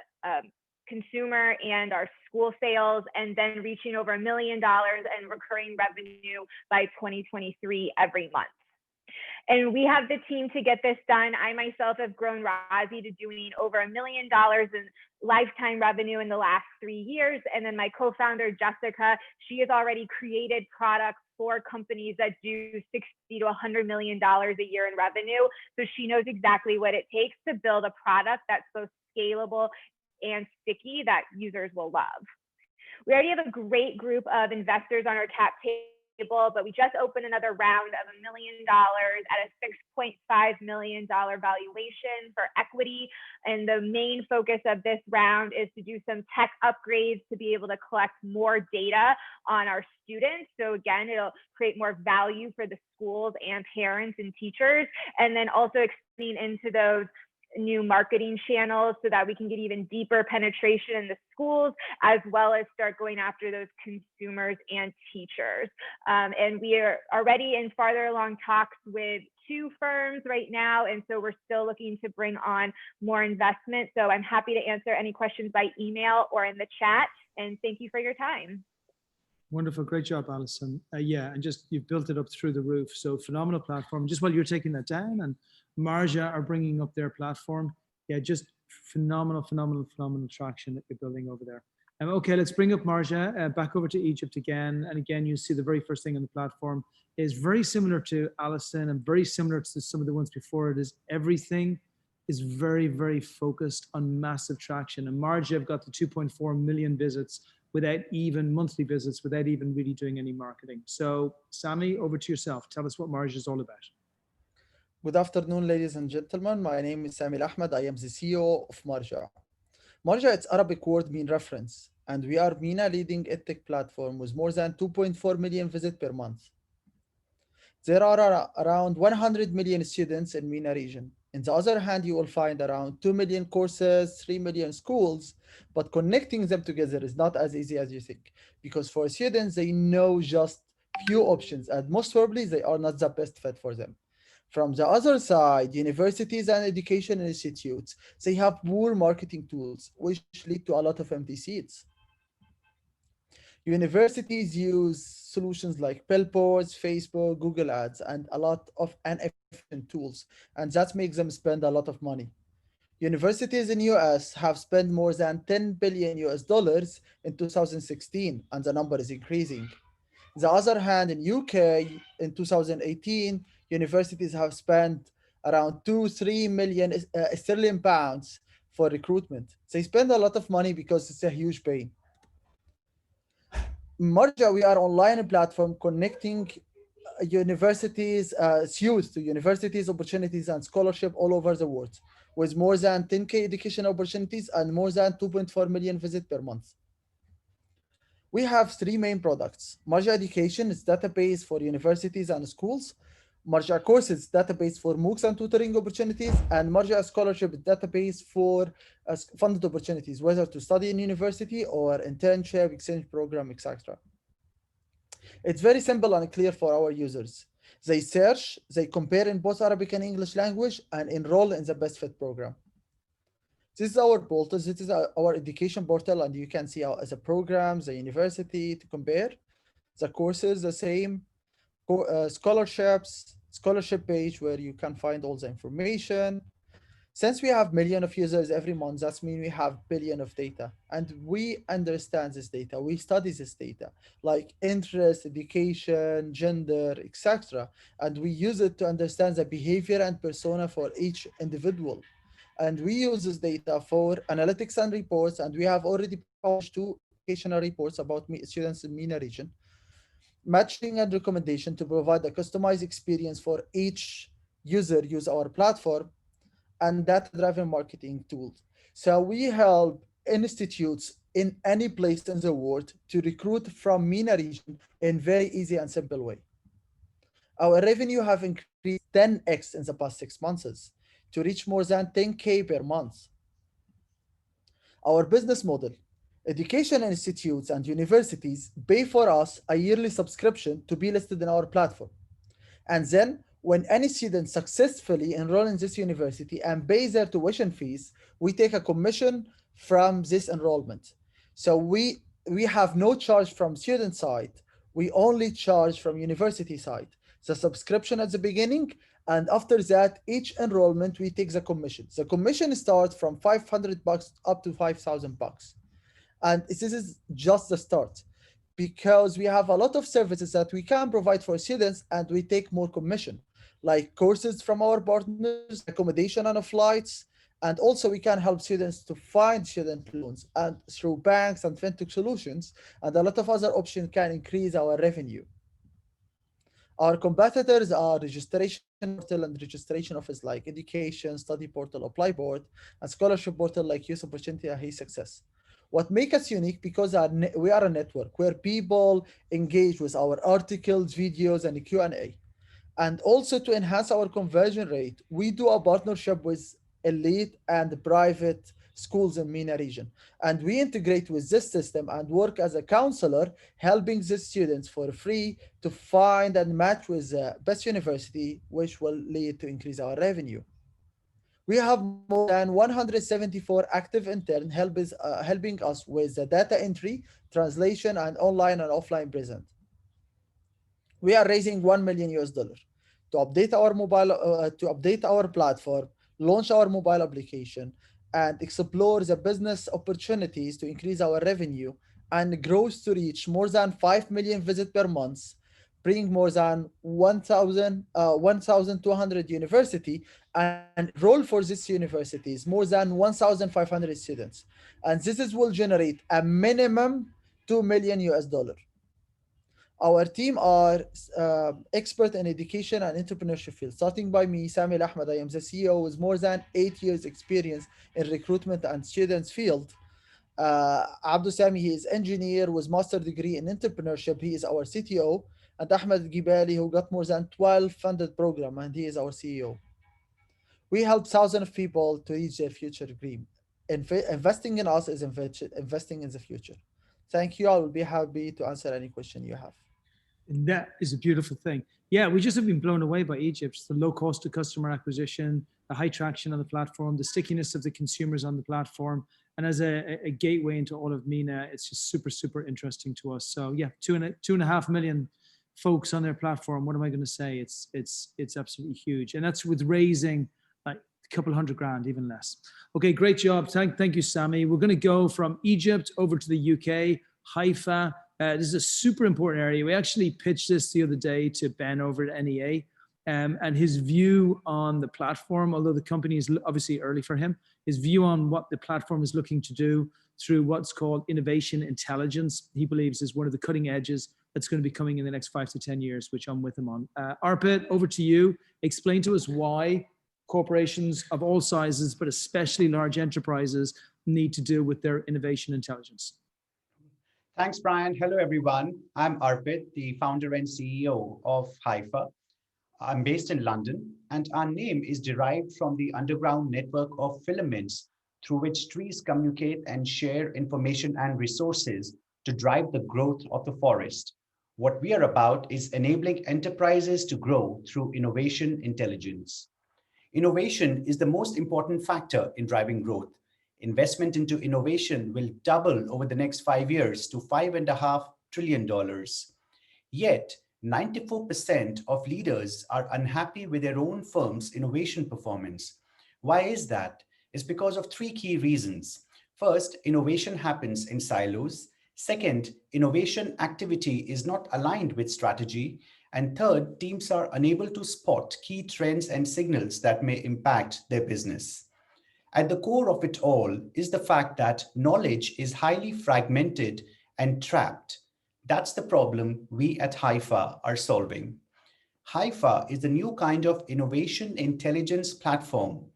consumer and our school sales, and then reaching over $1 million in recurring revenue by 2023 every month. And we have the team to get this done. I myself have grown Razi to doing over $1 million in lifetime revenue in the last 3 years. And then my co-founder, Jessica, she has already created products for companies that do $60 to $100 million a year in revenue. So she knows exactly what it takes to build a product that's both scalable and sticky that users will love. We already have a great group of investors on our cap table, but we just opened another round of $1 million at a $6.5 million valuation for equity. And the main focus of this round is to do some tech upgrades to be able to collect more data on our students. So again, it'll create more value for the schools and parents and teachers, and then also expanding into those new marketing channels so that we can get even deeper penetration in the schools, as well as start going after those consumers and teachers. And we are already in farther along talks with 2 firms right now. And so we're still looking to bring on more investment. So I'm happy to answer any questions by email or in the chat. And thank you for your time. Wonderful. Great job, Alison. Yeah, and just you've built it up through the roof. So phenomenal platform. Just while you're taking that down, and Marja are bringing up their platform. Yeah, just phenomenal traction that you're building over there. Okay, let's bring up Marja back over to Egypt again. And again, you see the very first thing on the platform is very similar to Alison and very similar to some of the ones before it. Is everything is very focused on massive traction. And Marja have got the 2.4 million visits without even monthly visits, without even really doing any marketing. So Sami, over to yourself. Tell us what Marja is all about. Good afternoon, ladies and gentlemen. My name is Sami Ahmed. I am the CEO of Marja. Marja, it's Arabic word mean reference, and we are MENA leading edtech platform with more than 2.4 million visits per month. There are around 100 million students in MENA region. On the other hand, you will find around 2 million courses, 3 million schools, but connecting them together is not as easy as you think, because for students, they know just few options, and most probably they are not the best fit for them. From the other side, universities and education institutes, they have poor marketing tools, which lead to a lot of empty seats. Universities use solutions like billboards, Facebook, Google Ads, and a lot of inefficient tools, and that makes them spend a lot of money. Universities in US have spent more than 10 billion US dollars in 2016, and the number is increasing. The other hand, in UK in 2018, universities have spent around 2-3 million sterling pounds for recruitment. They spend a lot of money because it's a huge pain. Marja, we are online platform connecting universities, youth to universities, opportunities, and scholarship all over the world, with more than 10K education opportunities and more than 2.4 million visits per month. We have three main products. Marja Education is database for universities and schools. Marja Courses database for MOOCs and tutoring opportunities, and Marja Scholarship database for funded opportunities, whether to study in university or internship, exchange program, etc. It's very simple and clear for our users. They search, they compare in both Arabic and English language, and enroll in the best fit program. This is our portal. This is our education portal, and you can see the programs, the university to compare. The courses, the same. Scholarships, scholarship page where you can find all the information. Since we have million of users every month, that means we have billion of data, and we understand this data. We study this data, like interest, education, gender, etc., and we use it to understand the behavior and persona for each individual. And we use this data for analytics and reports, and we have already published 2 educational reports about students in MENA region, matching and recommendation to provide a customized experience for each user use our platform, and data-driven marketing tools. So we help institutes in any place in the world to recruit from MENA region in very easy and simple way. Our revenue have increased 10x in the past 6 months to reach more than 10K per month. Our business model: education institutes and universities pay for us a yearly subscription to be listed in our platform. And then when any student successfully enroll in this university and pays their tuition fees, we take a commission from this enrollment. So we have no charge from student side. We only charge from university side. The subscription at the beginning, and after that, each enrollment we take the commission. The commission starts from $500 up to $5,000. And this is just the start, because we have a lot of services that we can provide for students, and we take more commission, like courses from our partners, accommodation and flights, and also we can help students to find student loans and through banks and fintech solutions, and a lot of other options can increase our revenue. Our competitors are registration portal and registration office like education, study portal, apply board, and scholarship portal like youth opportunity and hey success. What makes us unique, because we are a network where people engage with our articles, videos, and Q&A. And also to enhance our conversion rate, we do a partnership with elite and private schools in MENA region. And we integrate with this system and work as a counselor, helping the students for free to find and match with the best university, which will lead to increase our revenue. We have more than 174 active interns helping us with the data entry, translation, and online and offline present. We are raising 1 million US dollar to update our platform, launch our mobile application, and explore the business opportunities to increase our revenue and growth to reach more than 5 million visits per month, bring more than 1,200 university, and enroll for these universities more than 1,500 students. And this will generate a minimum 2 million US dollar. Our team are expert in education and entrepreneurship field. Starting by me, Sami Ahmed, I am the CEO with more than 8 years experience in recruitment and students field. Abdul Sami, he is engineer with master degree in entrepreneurship. He is our CTO. And Ahmed Gibali, who got more than 12 funded program, and he is our CEO. We help thousands of people to reach their future dream. Investing in us is investing in the future. Thank you. I will be happy to answer any question you have. And that is a beautiful thing. Yeah, we just have been blown away by Egypt. The low cost of customer acquisition, the high traction on the platform, the stickiness of the consumers on the platform. And as a gateway into all of MENA, it's just super, super interesting to us. So yeah, 2.5 million folks on their platform. What am I going to say? It's absolutely huge. And that's with raising like a couple hundred grand, even less. Okay, great job. Thank you, Sammy. We're going to go from Egypt over to the UK, Haifa. This is a super important area. We actually pitched this the other day to Ben over at NEA, and his view on the platform, although the company is obviously early for him, his view on what the platform is looking to do through what's called innovation intelligence, he believes is one of the cutting edges that's going to be coming in the next 5 to 10 years, which I'm with him on. Arpit, over to you. Explain to us why corporations of all sizes, but especially large enterprises, need to deal with their innovation intelligence. Thanks, Brian. Hello, everyone. I'm Arpit, the founder and CEO of Haifa. I'm based in London, and our name is derived from the underground network of filaments through which trees communicate and share information and resources to drive the growth of the forest. What we are about is enabling enterprises to grow through innovation intelligence. Innovation is the most important factor in driving growth. Investment into innovation will double over the next 5 years to $5.5 trillion. Yet, 94% of leaders are unhappy with their own firm's innovation performance. Why is that? It's because of 3 key reasons. First, innovation happens in silos. Second, innovation activity is not aligned with strategy. And third, teams are unable to spot key trends and signals that may impact their business. At the core of it all is the fact that knowledge is highly fragmented and trapped. That's the problem we at Haifa are solving. Haifa is the new kind of innovation intelligence platform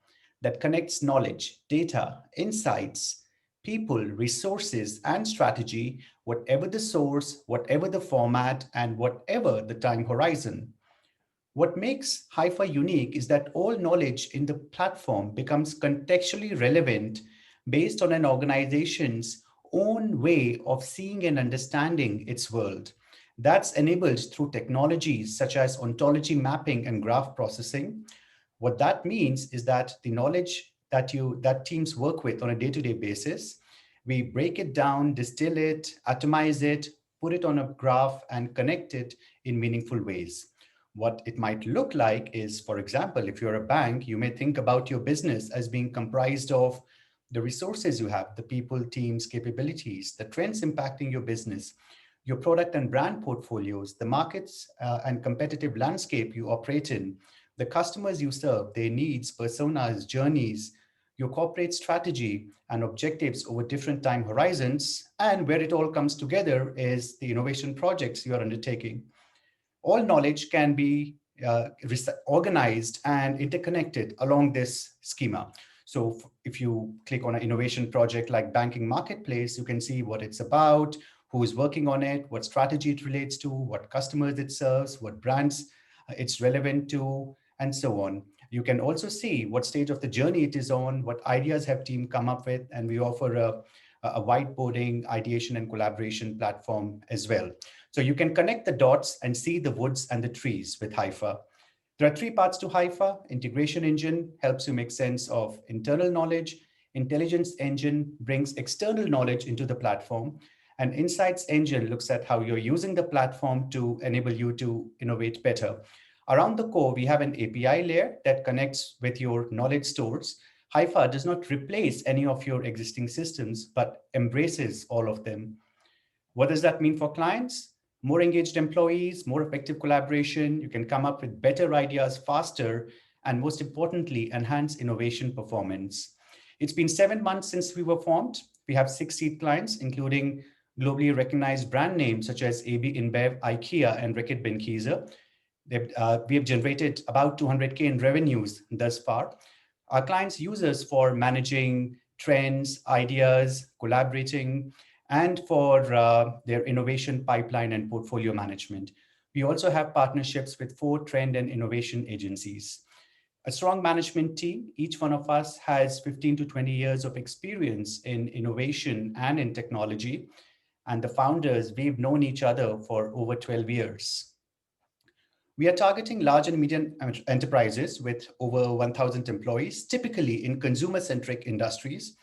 that connects knowledge, data, insights, people, resources, and strategy, whatever the source, whatever the format, and whatever the time horizon. What makes Haifa unique is that all knowledge in the platform becomes contextually relevant based on an organization's own way of seeing and understanding its world. That's enabled through technologies such as ontology mapping and graph processing. What that means is that the knowledge that teams work with on a day-to-day basis, we break it down, distill it, atomize it, put it on a graph, and connect it in meaningful ways. What it might look like is, for example, if you're a bank, you may think about your business as being comprised of the resources you have, the people, teams, capabilities, the trends impacting your business, your product and brand portfolios, the markets and competitive landscape you operate in, the customers you serve, their needs, personas, journeys, your corporate strategy and objectives over different time horizons, and where it all comes together is the innovation projects you are undertaking. All knowledge can be organized and interconnected along this schema. So if you click on an innovation project like Banking Marketplace, you can see what it's about, who is working on it, what strategy it relates to, what customers it serves, what brands it's relevant to, and so on. You can also see what stage of the journey it is on, what ideas have team come up with, and we offer a whiteboarding, ideation, and collaboration platform as well. So you can connect the dots and see the woods and the trees with Haifa. There are 3 parts to Haifa. Integration engine helps you make sense of internal knowledge. Intelligence engine brings external knowledge into the platform. And insights engine looks at how you're using the platform to enable you to innovate better. Around the core, we have an API layer that connects with your knowledge stores. Haifa does not replace any of your existing systems, but embraces all of them. What does that mean for clients? More engaged employees, more effective collaboration. You can come up with better ideas faster, and most importantly, enhance innovation performance. It's been 7 months since we were formed. We have 6 seed clients, including globally recognized brand names such as AB InBev, IKEA, and Reckitt Benckiser. We have generated about 200K in revenues thus far. Our clients use us for managing trends, ideas, collaborating, and for their innovation pipeline and portfolio management. We also have partnerships with 4 trend and innovation agencies. A strong management team. Each one of us has 15 to 20 years of experience in innovation and in technology. And the founders, we've known each other for over 12 years. We are targeting large and medium enterprises with over 1,000 employees, typically in consumer-centric industries.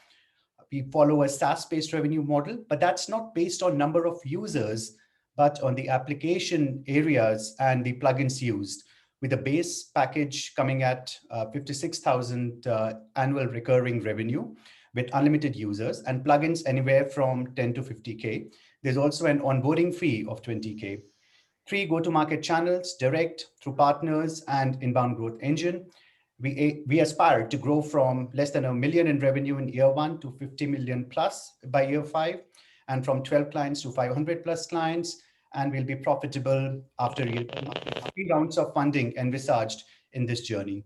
We follow a SaaS-based revenue model, but that's not based on number of users, but on the application areas and the plugins used, with a base package coming at 56,000 annual recurring revenue with unlimited users, and plugins anywhere from 10 to 50K. There's also an onboarding fee of 20K. 3 go-to-market channels, direct, through partners, and inbound growth engine. We aspire to grow from less than $1 million in revenue in year 1 to 50 million plus by year 5, and from 12 clients to 500 plus clients. And we'll be profitable after 3 rounds of funding envisaged in this journey.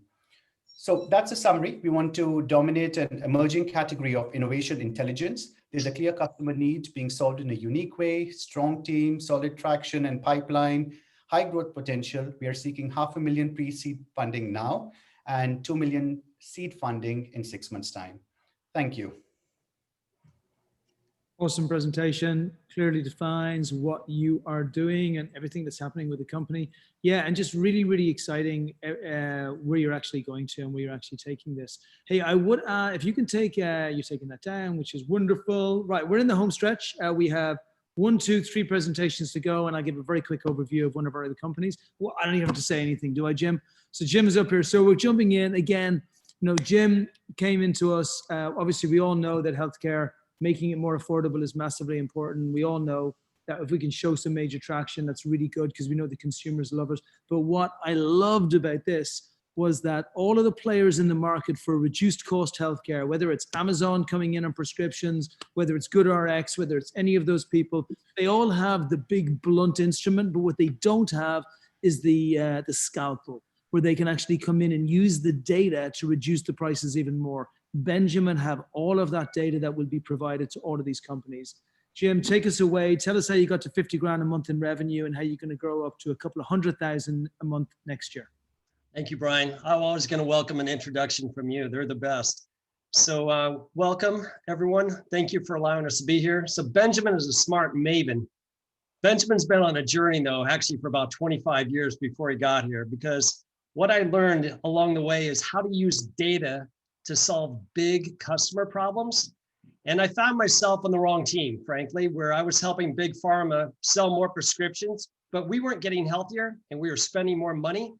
So that's a summary. We want to dominate an emerging category of innovation intelligence. There's a clear customer need being solved in a unique way, strong team, solid traction and pipeline, high growth potential. We are seeking $500,000 pre-seed funding now and $2 million seed funding in 6 months' time. Thank you. Awesome presentation, clearly defines what you are doing and everything that's happening with the company. Yeah, and just really, really exciting where you're actually going to and where you're actually taking this. Hey, I would, if you can take, you're taking that down, which is wonderful. Right, we're in the home stretch. We have 1, 2, 3 presentations to go, and I'll give a very quick overview of one of our other companies. Well, I don't even have to say anything, do I, Jim? So Jim is up here. So we're jumping in again. You know, Jim came into us. Obviously, we all know that healthcare, making it more affordable is massively important. We all know that if we can show some major traction, that's really good because we know the consumers love it. But what I loved about this was that all of the players in the market for reduced cost healthcare, whether it's Amazon coming in on prescriptions, whether it's GoodRx, whether it's any of those people, they all have the big blunt instrument, but what they don't have is the scalpel, where they can actually come in and use the data to reduce the prices even more. Benjamin have all of that data that will be provided to all of these companies. Jim, take us away. Tell us how you got to 50 grand a month in revenue and how you're going to grow up to a couple of 100,000 a month next year. Thank you, Brian. I'm always going to welcome an introduction from you. They're the best. So welcome, everyone. Thank you for allowing us to be here. So Benjamin is a smart maven. Benjamin's been on a journey, though, actually for about 25 years before he got here, because what I learned along the way is how to use data to solve big customer problems. And I found myself on the wrong team, frankly, where I was helping big pharma sell more prescriptions, but we weren't getting healthier and we were spending more money.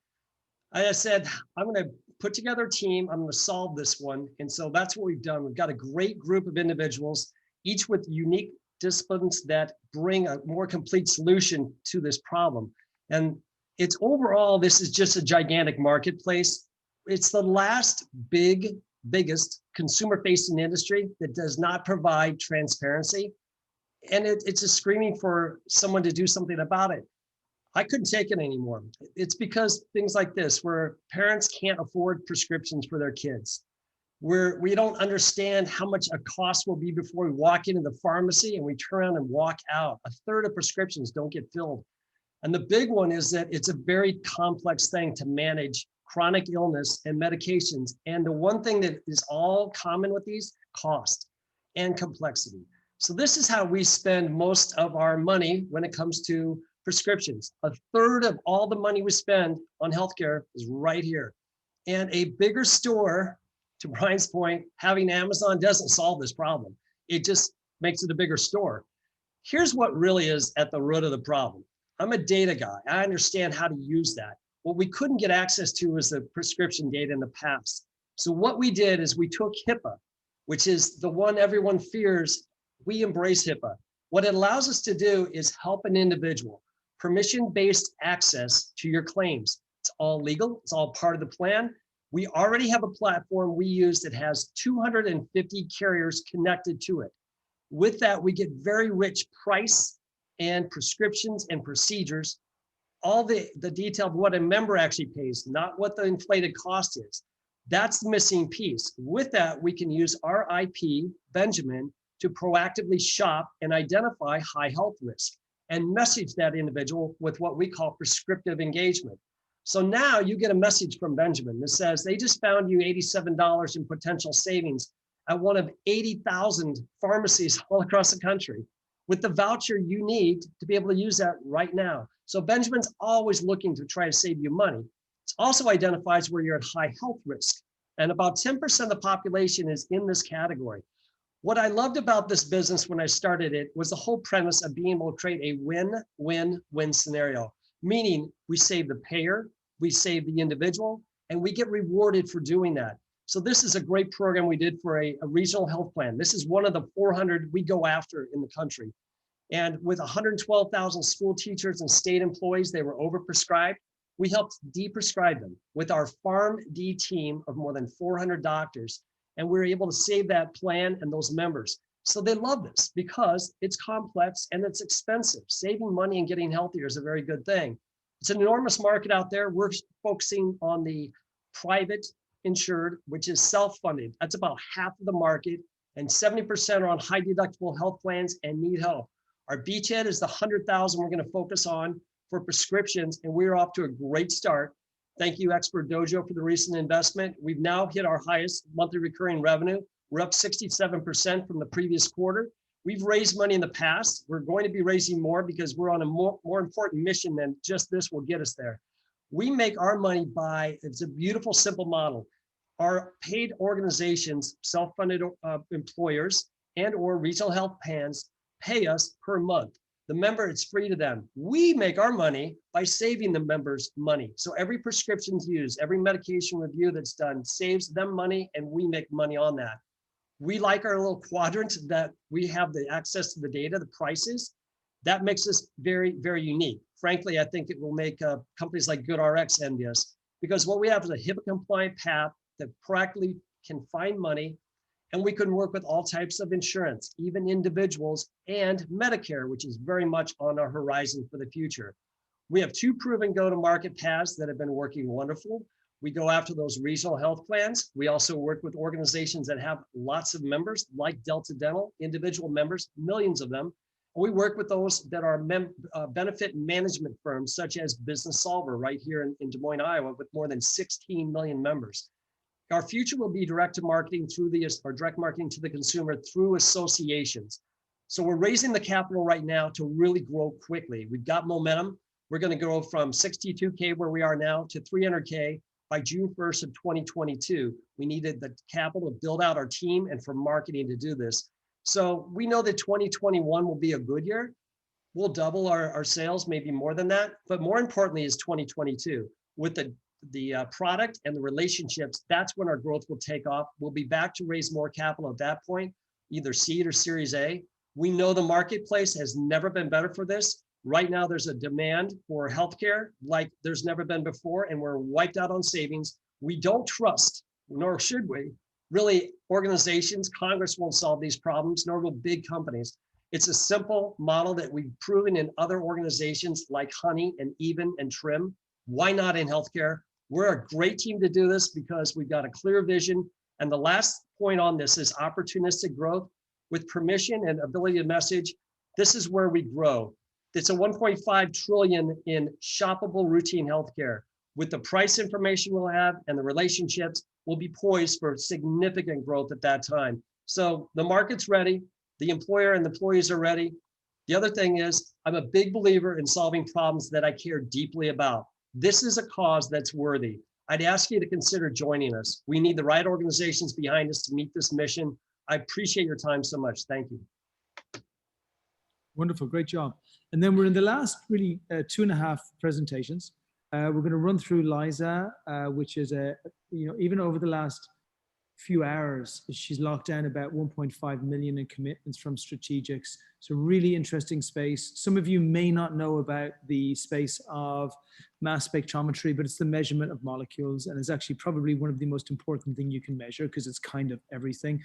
I said, I'm going to put together a team. I'm going to solve this one. And so that's what we've done. We've got a great group of individuals, each with unique disciplines that bring a more complete solution to this problem. And it's overall, this is just a gigantic marketplace. It's the last biggest consumer-facing industry that does not provide transparency. And it's just screaming for someone to do something about it. I couldn't take it anymore. It's because things like this, where parents can't afford prescriptions for their kids, where we don't understand how much a cost will be before we walk into the pharmacy and we turn around and walk out. 1/3 of prescriptions don't get filled. And the big one is that it's a very complex thing to manage chronic illness and medications. And the one thing that is all common with these, cost and complexity. So this is how we spend most of our money when it comes to prescriptions. 1/3 of all the money we spend on healthcare is right here. And a bigger store, to Brian's point, having Amazon doesn't solve this problem. It just makes it a bigger store. Here's what really is at the root of the problem. I'm a data guy. I understand how to use that. What we couldn't get access to was the prescription data in the past. So what we did is we took HIPAA, which is the one everyone fears. We embrace HIPAA. What it allows us to do is help an individual, permission-based access to your claims. It's all legal. It's all part of the plan. We already have a platform we use that has 250 carriers connected to it. With that, we get very rich price and prescriptions and procedures, all the detail of what a member actually pays, not what the inflated cost is. That's the missing piece. With that, we can use our IP, Benjamin, to proactively shop and identify high health risk and message that individual with what we call prescriptive engagement. So now you get a message from Benjamin that says they just found you $87 in potential savings at one of 80,000 pharmacies all across the country. with the voucher you need to be able to use that right now. So Benjamin's always looking to try to save you money. It also identifies where you're at high health risk. And about 10% of the population is in this category. What I loved about this business when I started it was the whole premise of being able to create a win-win-win scenario, meaning we save the payer, we save the individual, and we get rewarded for doing that. So this is a great program we did for a regional health plan. This is one of the 400 we go after in the country. And with 112,000 school teachers and state employees, they were overprescribed. We helped deprescribe them with our PharmD team of more than 400 doctors. And we were able to save that plan and those members. So they love this because it's complex and it's expensive. Saving money and getting healthier is a very good thing. It's an enormous market out there. We're focusing on the private insured, which is self-funded. That's about half of the market, and 70% are on high deductible health plans and need help. Our beachhead is the 100,000 we're going to focus on for prescriptions, and we're off to a great start. Thank you, Expert Dojo, for the recent investment. We've now hit our highest monthly recurring revenue. We're up 67% from the previous quarter. We've raised money in the past. We're going to be raising more because we're on a more important mission than just this will get us there. We make our money by, it's a beautiful, simple model. Our paid organizations, self-funded employers and or regional health plans pay us per month. The member, it's free to them. We make our money by saving the members money. So every prescription's used, every medication review that's done saves them money, and we make money on that. We like our little quadrant that we have the access to the data, the prices. That makes us very, very unique. Frankly, I think it will make companies like GoodRx envious, because what we have is a HIPAA compliant path that practically can find money, and we can work with all types of insurance, even individuals, and Medicare, which is very much on our horizon for the future. We have 2 proven go-to-market paths that have been working wonderful. We go after those regional health plans. We also work with organizations that have lots of members, like Delta Dental, individual members, millions of them. And we work with those that are benefit management firms, such as Business Solver right here in Des Moines, Iowa, with more than 16 million members. Our future will be direct marketing to the consumer through associations. So we're raising the capital right now to really grow quickly. We've got momentum. We're going to go from 62K where we are now to 300K by June 1st of 2022. We needed the capital to build out our team and for marketing to do this. So we know that 2021 will be a good year. We'll double our sales, maybe more than that. But more importantly is 2022. With the product and the relationships, that's when our growth will take off. We'll be back to raise more capital at that point, either seed or Series A. We know the marketplace has never been better for this. Right now, there's a demand for healthcare like there's never been before, and we're wiped out on savings. We don't trust, nor should we, really organizations. Congress won't solve these problems, nor will big companies. It's a simple model that we've proven in other organizations like Honey and Even and Trim. Why not in healthcare? We're a great team to do this because we've got a clear vision. And the last point on this is opportunistic growth. With permission and ability to message, this is where we grow. It's a 1.5 trillion in shoppable routine healthcare. With the price information we'll have and the relationships, we'll be poised for significant growth at that time. So the market's ready. The employer and the employees are ready. The other thing is, I'm a big believer in solving problems that I care deeply about. This is a cause that's worthy. I'd ask you to consider joining us. We need the right organizations behind us to meet this mission. I appreciate your time so much. Thank you. Wonderful, great job. And then we're in the last really 2.5 presentations. We're going to run through Liza, which is even over the last few hours, she's locked down about 1.5 million in commitments from strategics. So really interesting space. Some of you may not know about the space of mass spectrometry, but it's the measurement of molecules, and it's actually probably one of the most important thing you can measure because it's kind of everything.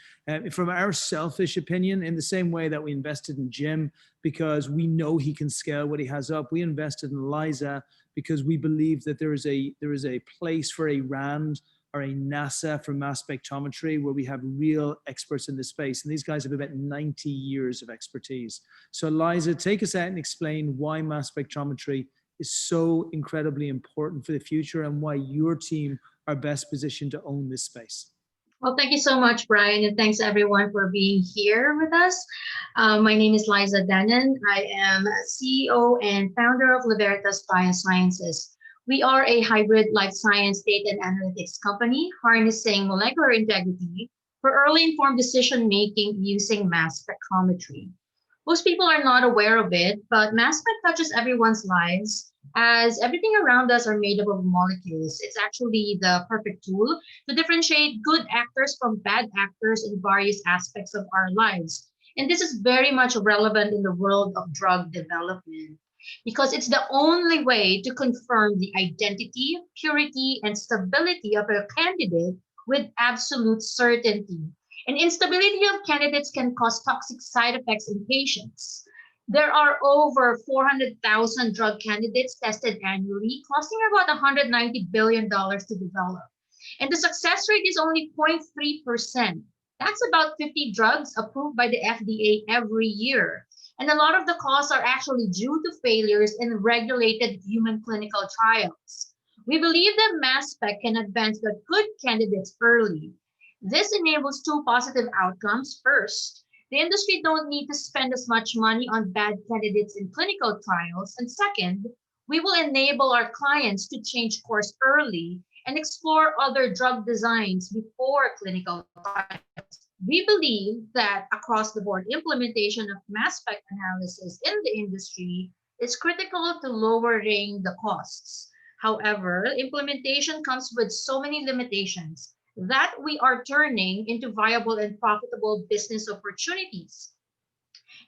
From our selfish opinion, in the same way that we invested in Jim because we know he can scale what he has up, we invested in Liza because we believe that there is a place for a RAND or a NASA for mass spectrometry where we have real experts in the space. And these guys have about 90 years of expertise. So Liza, take us out and explain why mass spectrometry is so incredibly important for the future and why your team are best positioned to own this space. Well, thank you so much, Brian, and thanks everyone for being here with us. My name is Liza Denon. I am CEO and founder of Libertas Biosciences. We are a hybrid life science data and analytics company harnessing molecular integrity for early informed decision making using mass spectrometry. Most people are not aware of it, but mass spec touches everyone's lives as everything around us are made up of molecules. It's actually the perfect tool to differentiate good actors from bad actors in various aspects of our lives. And this is very much relevant in the world of drug development because it's the only way to confirm the identity, purity, and stability of a candidate with absolute certainty. And instability of candidates can cause toxic side effects in patients. There are over 400,000 drug candidates tested annually, costing about $190 billion to develop. And the success rate is only 0.3%. That's about 50 drugs approved by the FDA every year. And a lot of the costs are actually due to failures in regulated human clinical trials. We believe that mass spec can advance the good candidates early. This enables two positive outcomes. First, the industry don't need to spend as much money on bad candidates in clinical trials. And second, we will enable our clients to change course early and explore other drug designs before clinical trials. We believe that across the board implementation of mass spec analysis in the industry is critical to lowering the costs. However, implementation comes with so many limitations that we are turning into viable and profitable business opportunities.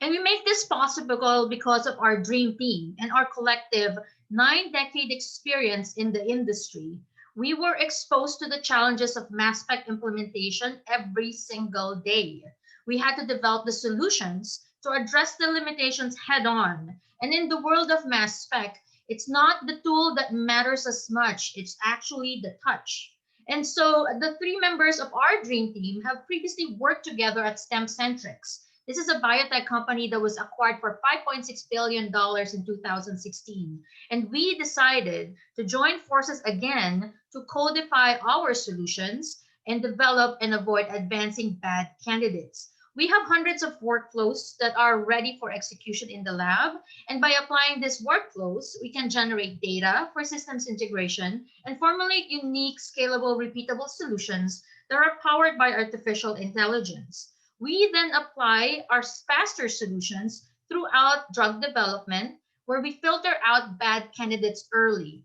And we make this possible because of our dream team and our collective 9-decade experience in the industry. We were exposed to the challenges of mass spec implementation every single day. We had to develop the solutions to address the limitations head on. And in the world of mass spec, it's not the tool that matters as much, it's actually the touch. And so the three members of our dream team have previously worked together at StemCentrix. This is a biotech company that was acquired for $5.6 billion in 2016. And we decided to join forces again to codify our solutions and develop and avoid advancing bad candidates. We have hundreds of workflows that are ready for execution in the lab. And by applying these workflows, we can generate data for systems integration and formulate unique, scalable, repeatable solutions that are powered by artificial intelligence. We then apply our faster solutions throughout drug development, where we filter out bad candidates early.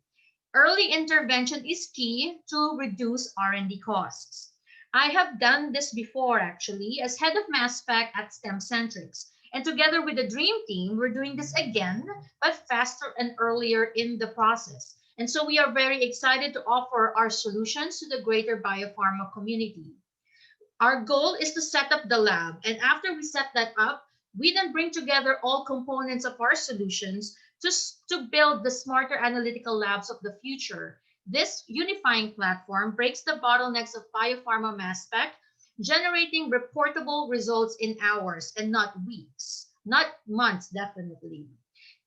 Early intervention is key to reduce R&D costs. I have done this before, actually, as head of mass spec at StemCentrix. And together with the dream team, we're doing this again, but faster and earlier in the process. And so we are very excited to offer our solutions to the greater biopharma community. Our goal is to set up the lab. And after we set that up, we then bring together all components of our solutions to build the smarter analytical labs of the future. This unifying platform breaks the bottlenecks of biopharma mass spec, generating reportable results in hours and not weeks, not months, definitely.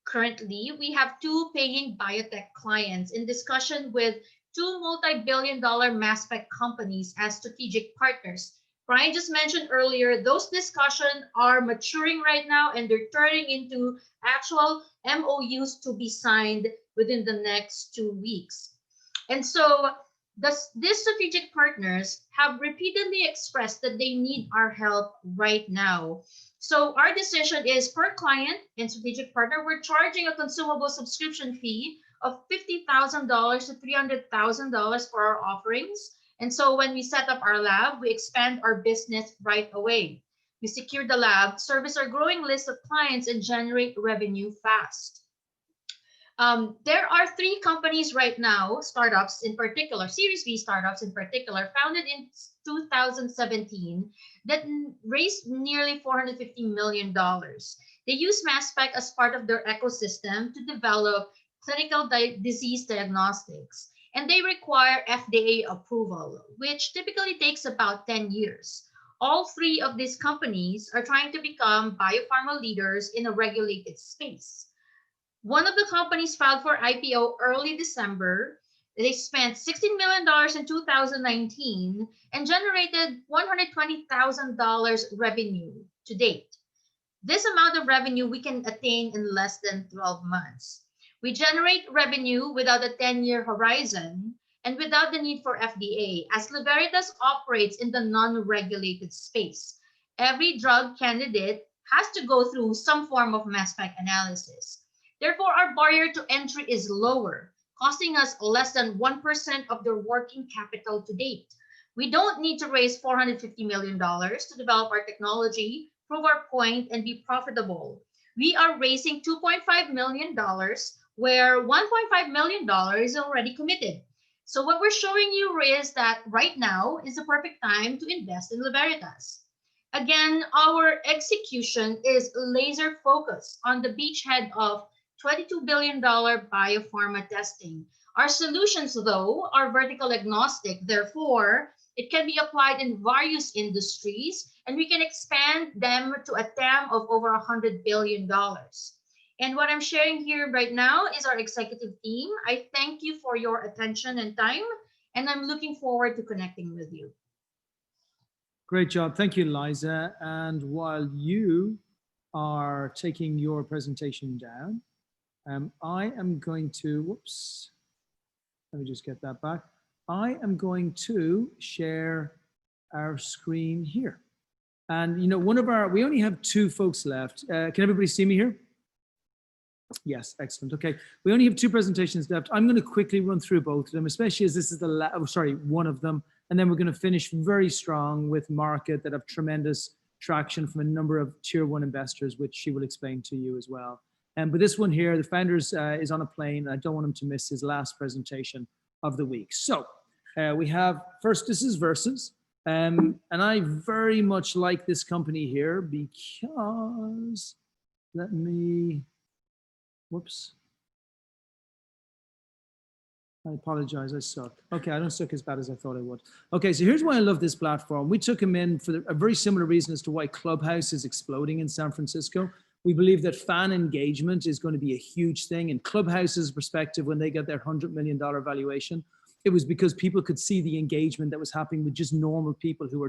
Currently, we have 2 paying biotech clients in discussion with 2 multi-billion-dollar mass spec companies as strategic partners. Brian just mentioned earlier, those discussions are maturing right now and they're turning into actual MOUs to be signed within the next 2 weeks. And so these strategic partners have repeatedly expressed that they need our help right now. So our decision is per client and strategic partner, we're charging a consumable subscription fee of $50,000 to $300,000 for our offerings. And so when we set up our lab, we expand our business right away. We secure the lab, service our growing list of clients, and generate revenue fast. There are 3 companies right now, startups in particular, Series B startups in particular, founded in 2017 that raised nearly $450 million. They use mass spec as part of their ecosystem to develop clinical disease diagnostics, and they require FDA approval, which typically takes about 10 years. All 3 of these companies are trying to become biopharma leaders in a regulated space. One of the companies filed for IPO early December, They spent $16 million in 2019 and generated $120,000 revenue to date. This amount of revenue we can attain in less than 12 months. We generate revenue without a 10-year horizon and without the need for FDA, as Liveritas operates in the non-regulated space. Every drug candidate has to go through some form of mass spec analysis. Therefore, our barrier to entry is lower, costing us less than 1% of their working capital to date. We don't need to raise $450 million to develop our technology, prove our point, and be profitable. We are raising $2.5 million, where $1.5 million is already committed. So what we're showing you is that right now is the perfect time to invest in Liveritas. Again, our execution is laser focused on the beachhead of $22 billion biopharma testing. Our solutions, though, are vertical agnostic. Therefore, it can be applied in various industries, and we can expand them to a TAM of over $100 billion. And what I'm sharing here right now is our executive team. I thank you for your attention and time, and I'm looking forward to connecting with you. Great job. Thank you, Liza. And while you are taking your presentation down, I am going to, whoops, let me just get that back. I am going to share our screen here. And, you know, we only have 2 folks left. Can everybody see me here? Yes, excellent. Okay, we only have 2 presentations left. I'm going to quickly run through both of them, especially as this is one of them. And then we're going to finish very strong with market that have tremendous traction from a number of tier 1 investors, which she will explain to you as well. But this one here, the founders is on a plane. I don't want him to miss his last presentation of the week. So we have first, this is Versus. And I very much like this company here because, let me, whoops. I apologize, I suck. Okay, I don't suck as bad as I thought I would. Okay, so here's why I love this platform. We took him in for a very similar reason as to why Clubhouse is exploding in San Francisco. We believe that fan engagement is going to be a huge thing. In Clubhouse's perspective, when they got their $100 million valuation, it was because people could see the engagement that was happening with just normal people who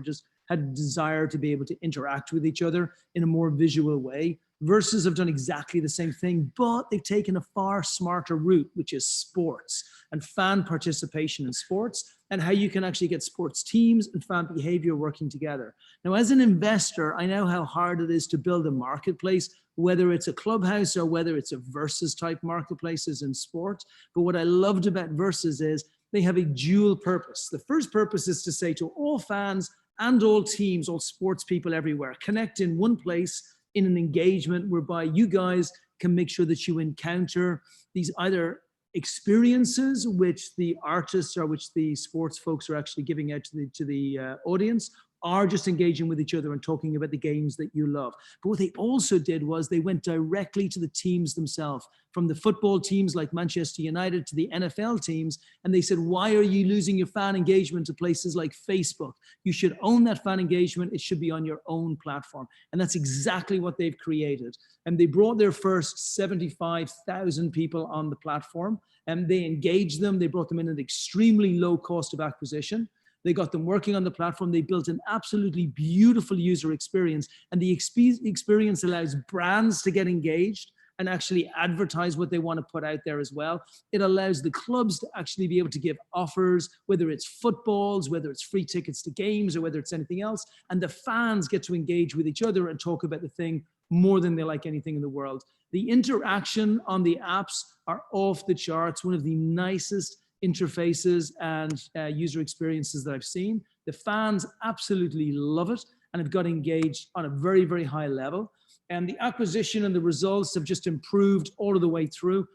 had a desire to be able to interact with each other in a more visual way. Versus have done exactly the same thing, but they've taken a far smarter route, which is sports and fan participation in sports and how you can actually get sports teams and fan behavior working together. Now, as an investor, I know how hard it is to build a marketplace, whether it's a Clubhouse or whether it's a Versus type marketplaces in sport. But what I loved about Versus is they have a dual purpose. The first purpose is to say to all fans and all teams, all sports people everywhere, connect in one place in an engagement whereby you guys can make sure that you encounter these either experiences which the artists or which the sports folks are actually giving out to the audience, are just engaging with each other and talking about the games that you love. But what they also did was they went directly to the teams themselves, from the football teams like Manchester United to the NFL teams, and they said, why are you losing your fan engagement to places like Facebook? You should own that fan engagement. It should be on your own platform. And that's exactly what they've created. And they brought their first 75,000 people on the platform, and they engaged them. They brought them in at an extremely low cost of acquisition. They got them working on the platform. They built an absolutely beautiful user experience, and the experience allows brands to get engaged and actually advertise what they want to put out there as well. It allows the clubs to actually be able to give offers, whether it's footballs, whether it's free tickets to games, or whether it's anything else. And the fans get to engage with each other and talk about the thing more than they like anything in the world. The interaction on the apps are off the charts, one of the nicest interfaces and user experiences that I've seen. The fans absolutely love it and have got engaged on a very, very high level. And the acquisition and the results have just improved all of the way through.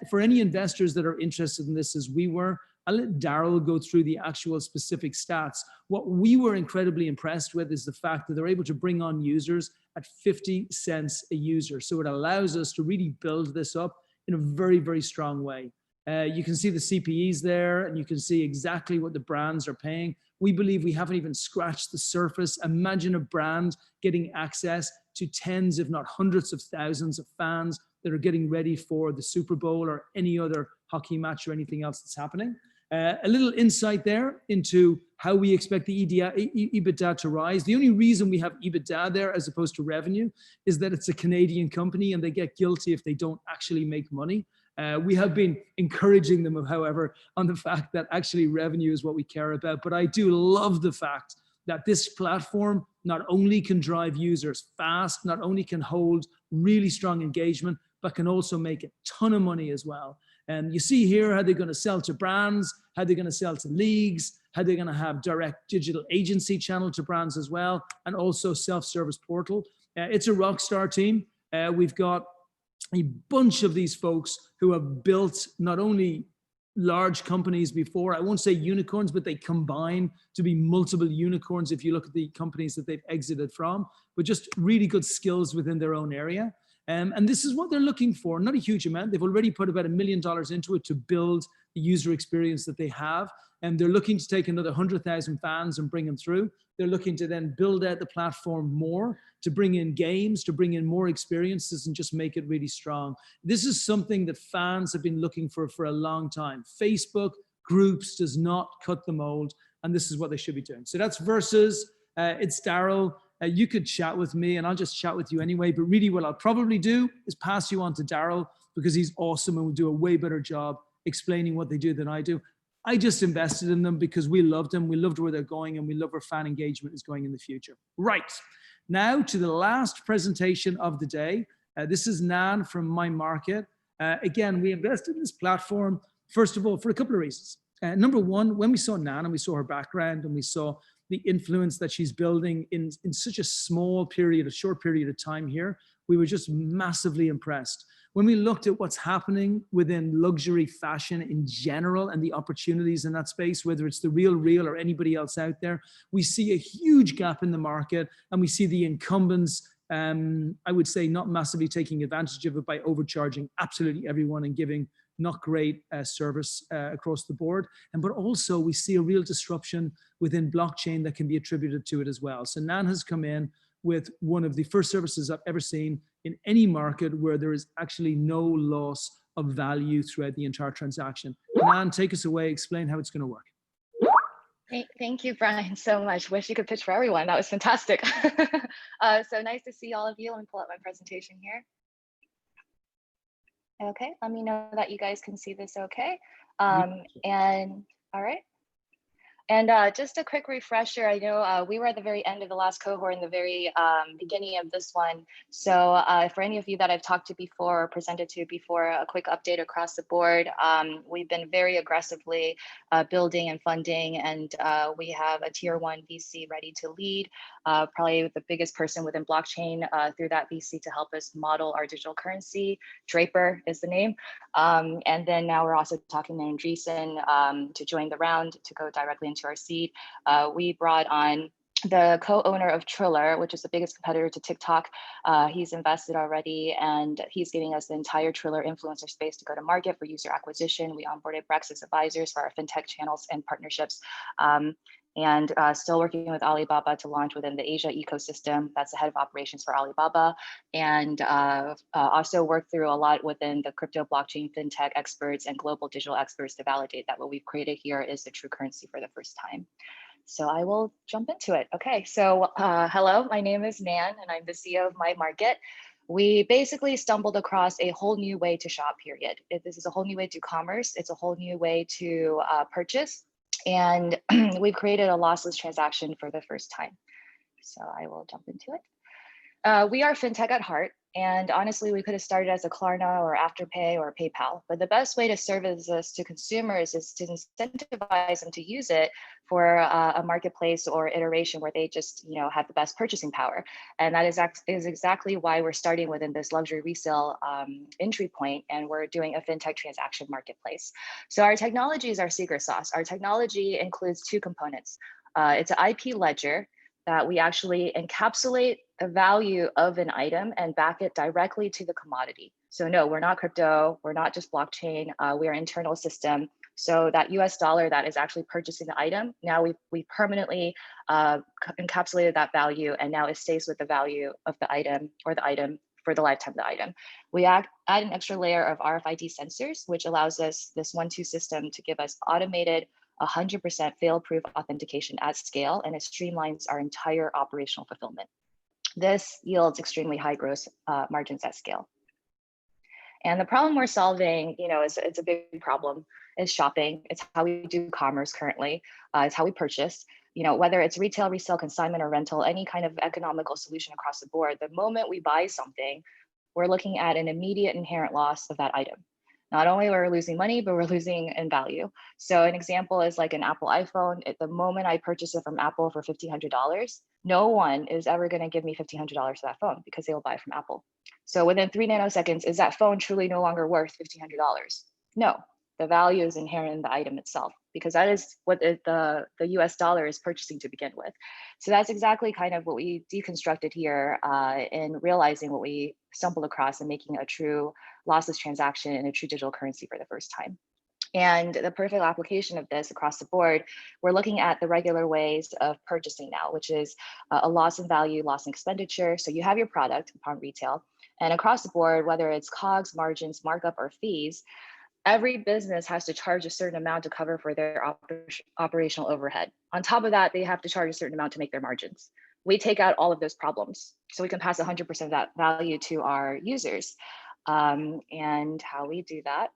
For any investors that are interested in this as we were, I'll let Daryl go through the actual specific stats. What we were incredibly impressed with is the fact that they're able to bring on users at 50 cents a user. So it allows us to really build this up in a very, very strong way. You can see the CPEs there, and you can see exactly what the brands are paying. We believe we haven't even scratched the surface. Imagine a brand getting access to tens, if not hundreds of thousands of fans that are getting ready for the Super Bowl or any other hockey match or anything else that's happening. A little insight there into how we expect the EBITDA to rise. The only reason we have EBITDA there as opposed to revenue is that it's a Canadian company and they get guilty if they don't actually make money. We have been encouraging them, however, on the fact that actually revenue is what we care about. But I do love the fact that this platform not only can drive users fast, not only can hold really strong engagement, but can also make a ton of money as well. And you see here how they're going to sell to brands, how they're going to sell to leagues, how they're going to have direct digital agency channel to brands as well, and also self-service portal. It's a rock star team. We've got a bunch of these folks who have built not only large companies before, I won't say unicorns, but they combine to be multiple unicorns if you look at the companies that they've exited from, but just really good skills within their own area. And this is what they're looking for, not a huge amount. They've already put about $1 million into it to build the user experience that they have. And they're looking to take another 100,000 fans and bring them through. They're looking to then build out the platform more, to bring in games, to bring in more experiences and just make it really strong. This is something that fans have been looking for a long time. Facebook groups does not cut the mold, and this is what they should be doing. So that's Versus. It's Daryl. You could chat with me and I'll just chat with you anyway, but really what I'll probably do is pass you on to Daryl because he's awesome and will do a way better job explaining what they do than I do. I just invested in them because we loved them, we loved where they're going, and we love where fan engagement is going in the future. Right, now to the last presentation of the day. This is Nan from My Market. Again, we invested in this platform, first of all, for a couple of reasons. Number one, when we saw Nan and we saw her background and we saw the influence that she's building in such a short period of time here, we were just massively impressed. When we looked at what's happening within luxury fashion in general and the opportunities in that space, whether it's The Real or anybody else out there, we see a huge gap in the market and we see the incumbents, I would say, not massively taking advantage of it by overcharging absolutely everyone and giving not great service across the board. But also we see a real disruption within blockchain that can be attributed to it as well. So Nan has come in with one of the first services I've ever seen in any market where there is actually no loss of value throughout the entire transaction. Nan, take us away, explain how it's going to work. Thank you, Brian, so much. Wish you could pitch for everyone. That was fantastic. So nice to see all of you. Let me pull up my presentation here. Okay, let me know that you guys can see this okay. And all right. And just a quick refresher, I know we were at the very end of the last cohort and the very beginning of this one. So for any of you that I've talked to before or presented to before, a quick update across the board. We've been very aggressively building and funding, and we have a tier 1 VC ready to lead, probably the biggest person within blockchain through that VC to help us model our digital currency. Draper is the name. And then now we're also talking to Andreessen to join the round to go directly into our seed. We brought on the co-owner of Triller, which is the biggest competitor to TikTok. He's invested already, and he's giving us the entire Triller influencer space to go to market for user acquisition. We onboarded Brex's advisors for our fintech channels and partnerships. And still working with Alibaba to launch within the Asia ecosystem. That's the head of operations for Alibaba. And also work through a lot within the crypto, blockchain, fintech experts and global digital experts to validate that what we've created here is the true currency for the first time. So I will jump into it. Okay, so hello, my name is Nan and I'm the CEO of My Market. We basically stumbled across a whole new way to shop, period. This is a whole new way to commerce. It's a whole new way to purchase. And we've created a lossless transaction for the first time. So I will jump into it. We are fintech at heart. And honestly, we could have started as a Klarna or Afterpay or PayPal. But the best way to service this to consumers is to incentivize them to use it for a marketplace or iteration where they just have the best purchasing power. And that is exactly why we're starting within this luxury resale entry point, and we're doing a fintech transaction marketplace. So our technology is our secret sauce. Our technology includes two components. It's an IP ledger that we actually encapsulate the value of an item and back it directly to the commodity. So no, we're not crypto, we're not just blockchain, we are an internal system. So that US dollar that is actually purchasing the item, now we permanently encapsulated that value, and now it stays with the value of the item or the item for the lifetime of the item. We add an extra layer of RFID sensors, which allows us this 1-2 system to give us automated 100% fail-proof authentication at scale, and it streamlines our entire operational fulfillment. This yields extremely high gross margins at scale. And the problem we're solving, it's a big problem, is shopping. It's how we do commerce currently. It's how we purchase. Whether it's retail, resale, consignment, or rental, any kind of economical solution across the board, the moment we buy something, we're looking at an immediate inherent loss of that item. Not only are we losing money, but we're losing in value. So an example is like an Apple iPhone. At the moment I purchase it from Apple for $1,500, no one is ever going to give me $1,500 for that phone because they will buy it from Apple. So within 3 nanoseconds, is that phone truly no longer worth $1,500? No, the value is inherent in the item itself, because that is what the US dollar is purchasing to begin with. So that's exactly kind of what we deconstructed here in realizing what we stumbled across and making a true lossless transaction in a true digital currency for the first time. And the perfect application of this across the board, we're looking at the regular ways of purchasing now, which is a loss in value, loss in expenditure. So you have your product upon retail, and across the board, whether it's COGS, margins, markup, or fees, every business has to charge a certain amount to cover for their operational overhead. On top of that, they have to charge a certain amount to make their margins. We take out all of those problems, so we can pass 100% of that value to our users. And how we do that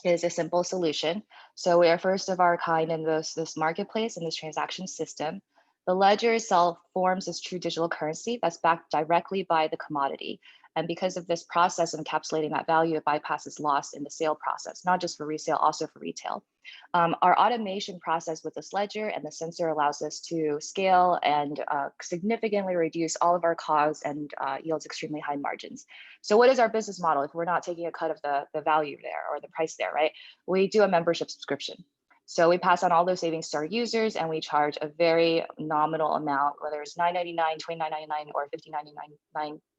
is a simple solution. So we are first of our kind in this marketplace and this transaction system. The ledger itself forms this true digital currency that's backed directly by the commodity. And because of this process of encapsulating that value, it bypasses loss in the sale process, not just for resale, also for retail. Our automation process with this ledger and the sensor allows us to scale and significantly reduce all of our costs and yields extremely high margins. So what is our business model if we're not taking a cut of the value there or the price there, right? We do a membership subscription. So we pass on all those savings to our users, and we charge a very nominal amount, whether it's $9.99, $29.99, or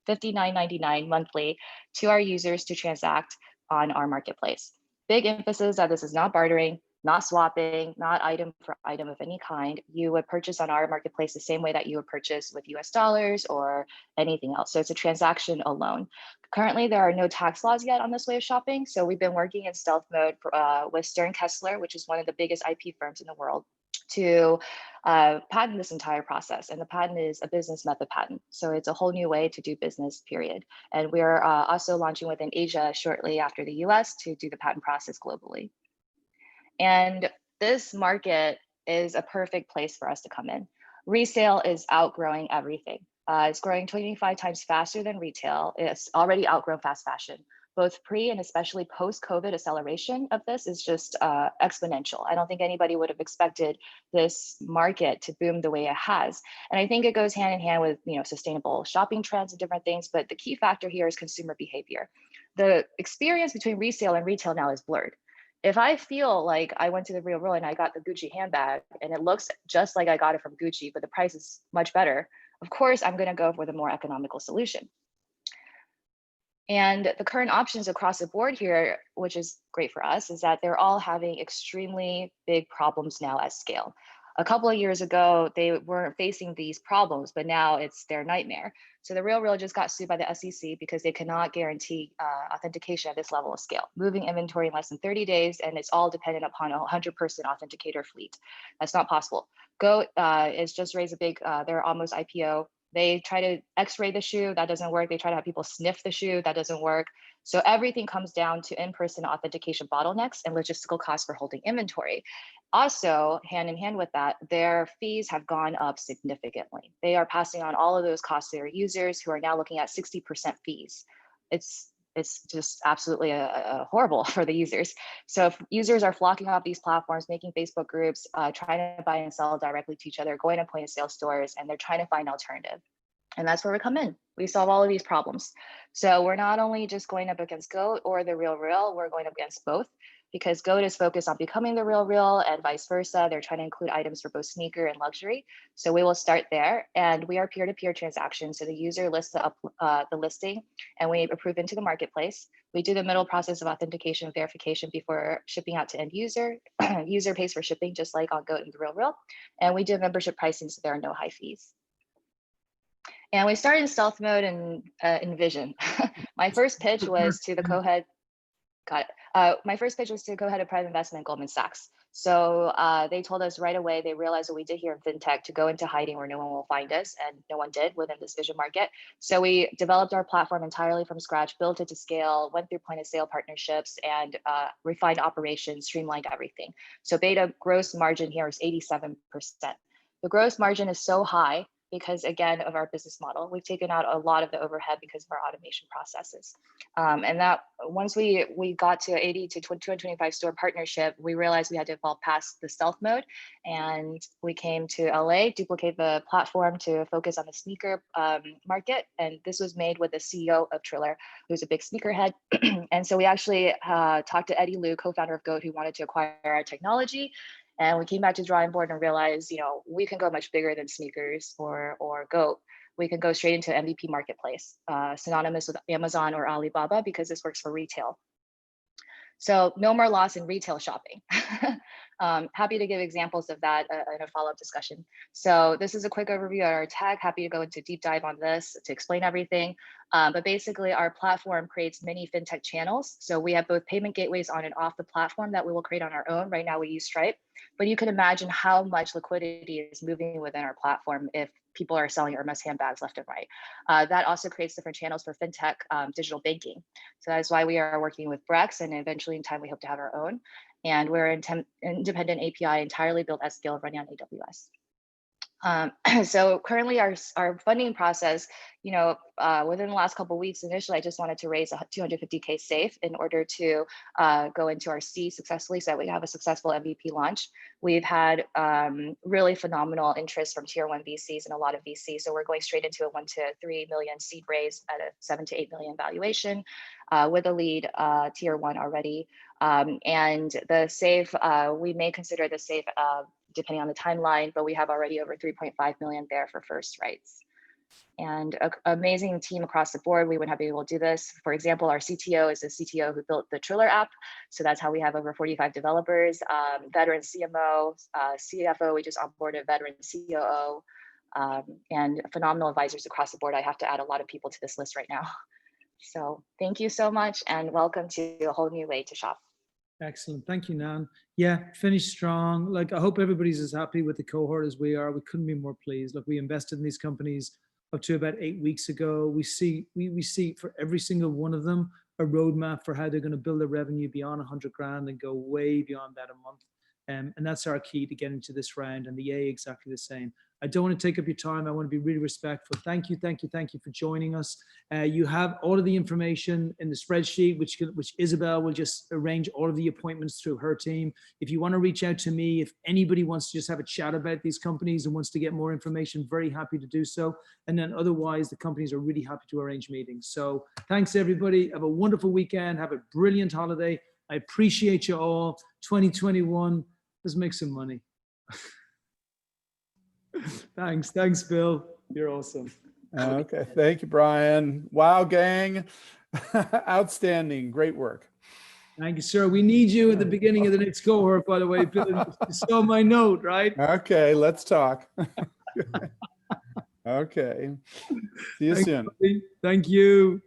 $59.99 monthly to our users to transact on our marketplace. Big emphasis that this is not bartering, not swapping, not item for item of any kind. You would purchase on our marketplace the same way that you would purchase with US dollars or anything else. So it's a transaction alone. Currently, there are no tax laws yet on this way of shopping. So we've been working in stealth mode with Stern Kessler, which is one of the biggest IP firms in the world, to patent this entire process. And the patent is a business method patent. So it's a whole new way to do business, period. And we're also launching within Asia shortly after the US to do the patent process globally. And this market is a perfect place for us to come in. Resale is outgrowing everything. It's growing 25 times faster than retail. It's already outgrown fast fashion. Both pre and especially post-COVID acceleration of this is just exponential. I don't think anybody would have expected this market to boom the way it has. And I think it goes hand in hand with sustainable shopping trends and different things, but the key factor here is consumer behavior. The experience between resale and retail now is blurred. If I feel like I went to the Real and I got the Gucci handbag and it looks just like I got it from Gucci, but the price is much better, of course, I'm going to go for the more economical solution. And the current options across the board here, which is great for us, is that they're all having extremely big problems now at scale. A couple of years ago, they weren't facing these problems, but now it's their nightmare. So the Real just got sued by the SEC because they cannot guarantee authentication at this level of scale, moving inventory in less than 30 days, and it's all dependent upon a 100% authenticator fleet. That's not possible. Go is just raised a big, they're almost IPO. They try to x-ray the shoe, that doesn't work. They try to have people sniff the shoe, that doesn't work. So everything comes down to in-person authentication bottlenecks and logistical costs for holding inventory. Also, hand in hand with that, their fees have gone up significantly. They are passing on all of those costs to their users, who are now looking at 60% fees. It's just absolutely horrible for the users. So if users are flocking off these platforms, making Facebook groups, trying to buy and sell directly to each other, going to point of sale stores, and they're trying to find an alternative. And that's where we come in. We solve all of these problems. So we're not only just going up against GOAT or the Real, we're going up against both, because GOAT is focused on becoming the Real and vice versa. They're trying to include items for both sneaker and luxury. So we will start there. And we are peer-to-peer transactions. So the user lists the listing and we approve into the marketplace. We do the middle process of authentication and verification before shipping out to end user. User pays for shipping just like on GOAT and the Real. And we do membership pricing, so there are no high fees. And we started in stealth mode and Envision. My first pitch was to the co-head. Got it. My first pitch was to the co-head of private investment, Goldman Sachs. So they told us right away, they realized what we did here in fintech, to go into hiding where no one will find us, and no one did within this vision market. So we developed our platform entirely from scratch, built it to scale, went through point of sale partnerships, and refined operations, streamlined everything. So beta gross margin here is 87%. The gross margin is so high because, again, of our business model. We've taken out a lot of the overhead because of our automation processes. And that once we got to 80 to 225 store partnership, we realized we had to evolve past the stealth mode. And we came to LA, duplicate the platform to focus on the sneaker market. And this was made with the CEO of Triller, who's a big sneakerhead. And so we actually talked to Eddie Liu, co-founder of Goat, who wanted to acquire our technology. And we came back to the drawing board and realized, we can go much bigger than sneakers or Goat. We can go straight into MVP marketplace, synonymous with Amazon or Alibaba, because this works for retail. So no more loss in retail shopping. Happy to give examples of that in a follow-up discussion. So this is a quick overview of our tech. Happy to go into deep dive on this to explain everything. But basically our platform creates many fintech channels. So we have both payment gateways on and off the platform that we will create on our own. Right now we use Stripe, but you can imagine how much liquidity is moving within our platform if people are selling Hermes handbags left and right. That also creates different channels for fintech digital banking. So that's why we are working with Brex, and eventually in time we hope to have our own. And we're an independent API entirely built at scale, running on AWS. So currently our funding process, within the last couple of weeks, initially, I just wanted to raise a 250K safe in order to go into our C successfully so that we have a successful MVP launch. We've had really phenomenal interest from tier 1 VCs and a lot of VCs. So we're going straight into a 1 to 3 million seed raise at a 7 to 8 million valuation with a lead tier 1 already. And the safe, we may consider the safe depending on the timeline, but we have already over 3.5 million there for first rights. And an amazing team across the board. We wouldn't have been able to do this. For example, our CTO is the CTO who built the Triller app. So that's how we have over 45 developers, veteran CMO, CFO, we just onboarded a veteran COO, and phenomenal advisors across the board. I have to add a lot of people to this list right now. So thank you so much, and welcome to a whole new way to shop. Excellent. Thank you, Nan. Yeah, finished strong. Like, I hope everybody's as happy with the cohort as we are. We couldn't be more pleased. Look, we invested in these companies up to about 8 weeks ago. We see for every single one of them a roadmap for how they're going to build their revenue beyond 100 grand and go way beyond that a month. And that's our key to get into this round, and the A exactly the same. I don't want to take up your time. I want to be really respectful. Thank you for joining us. You have all of the information in the spreadsheet, which Isabel will just arrange all of the appointments through her team. If you want to reach out to me, if anybody wants to just have a chat about these companies and wants to get more information, very happy to do so. And then otherwise, the companies are really happy to arrange meetings. So thanks, everybody. Have a wonderful weekend. Have a brilliant holiday. I appreciate you all. 2021, let's make some money. Thanks, Bill. You're awesome. Okay, thank you, Brian. Wow, gang. Outstanding, great work. Thank you, sir. We need you at the beginning of the next cohort, by the way. Bill, you saw my note, right? Okay, let's talk. Okay, see you soon. Buddy. Thank you,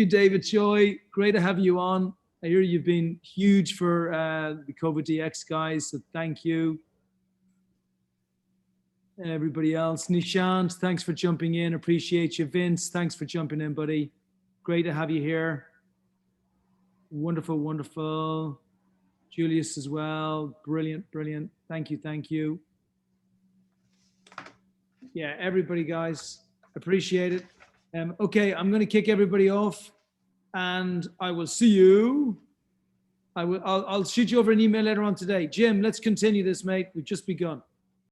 David Choi. Great to have you on. I hear you've been huge for the COVID DX guys, so thank you. Everybody else, Nishant, thanks for jumping in. Appreciate you. Vince, thanks for jumping in, buddy. Great to have you here. Wonderful. Julius as well. Brilliant. Thank you. Yeah, everybody, guys, appreciate it. Okay, I'm going to kick everybody off, and I will see you. I'll shoot you over an email later on today. Jim, let's continue this, mate. We've just begun.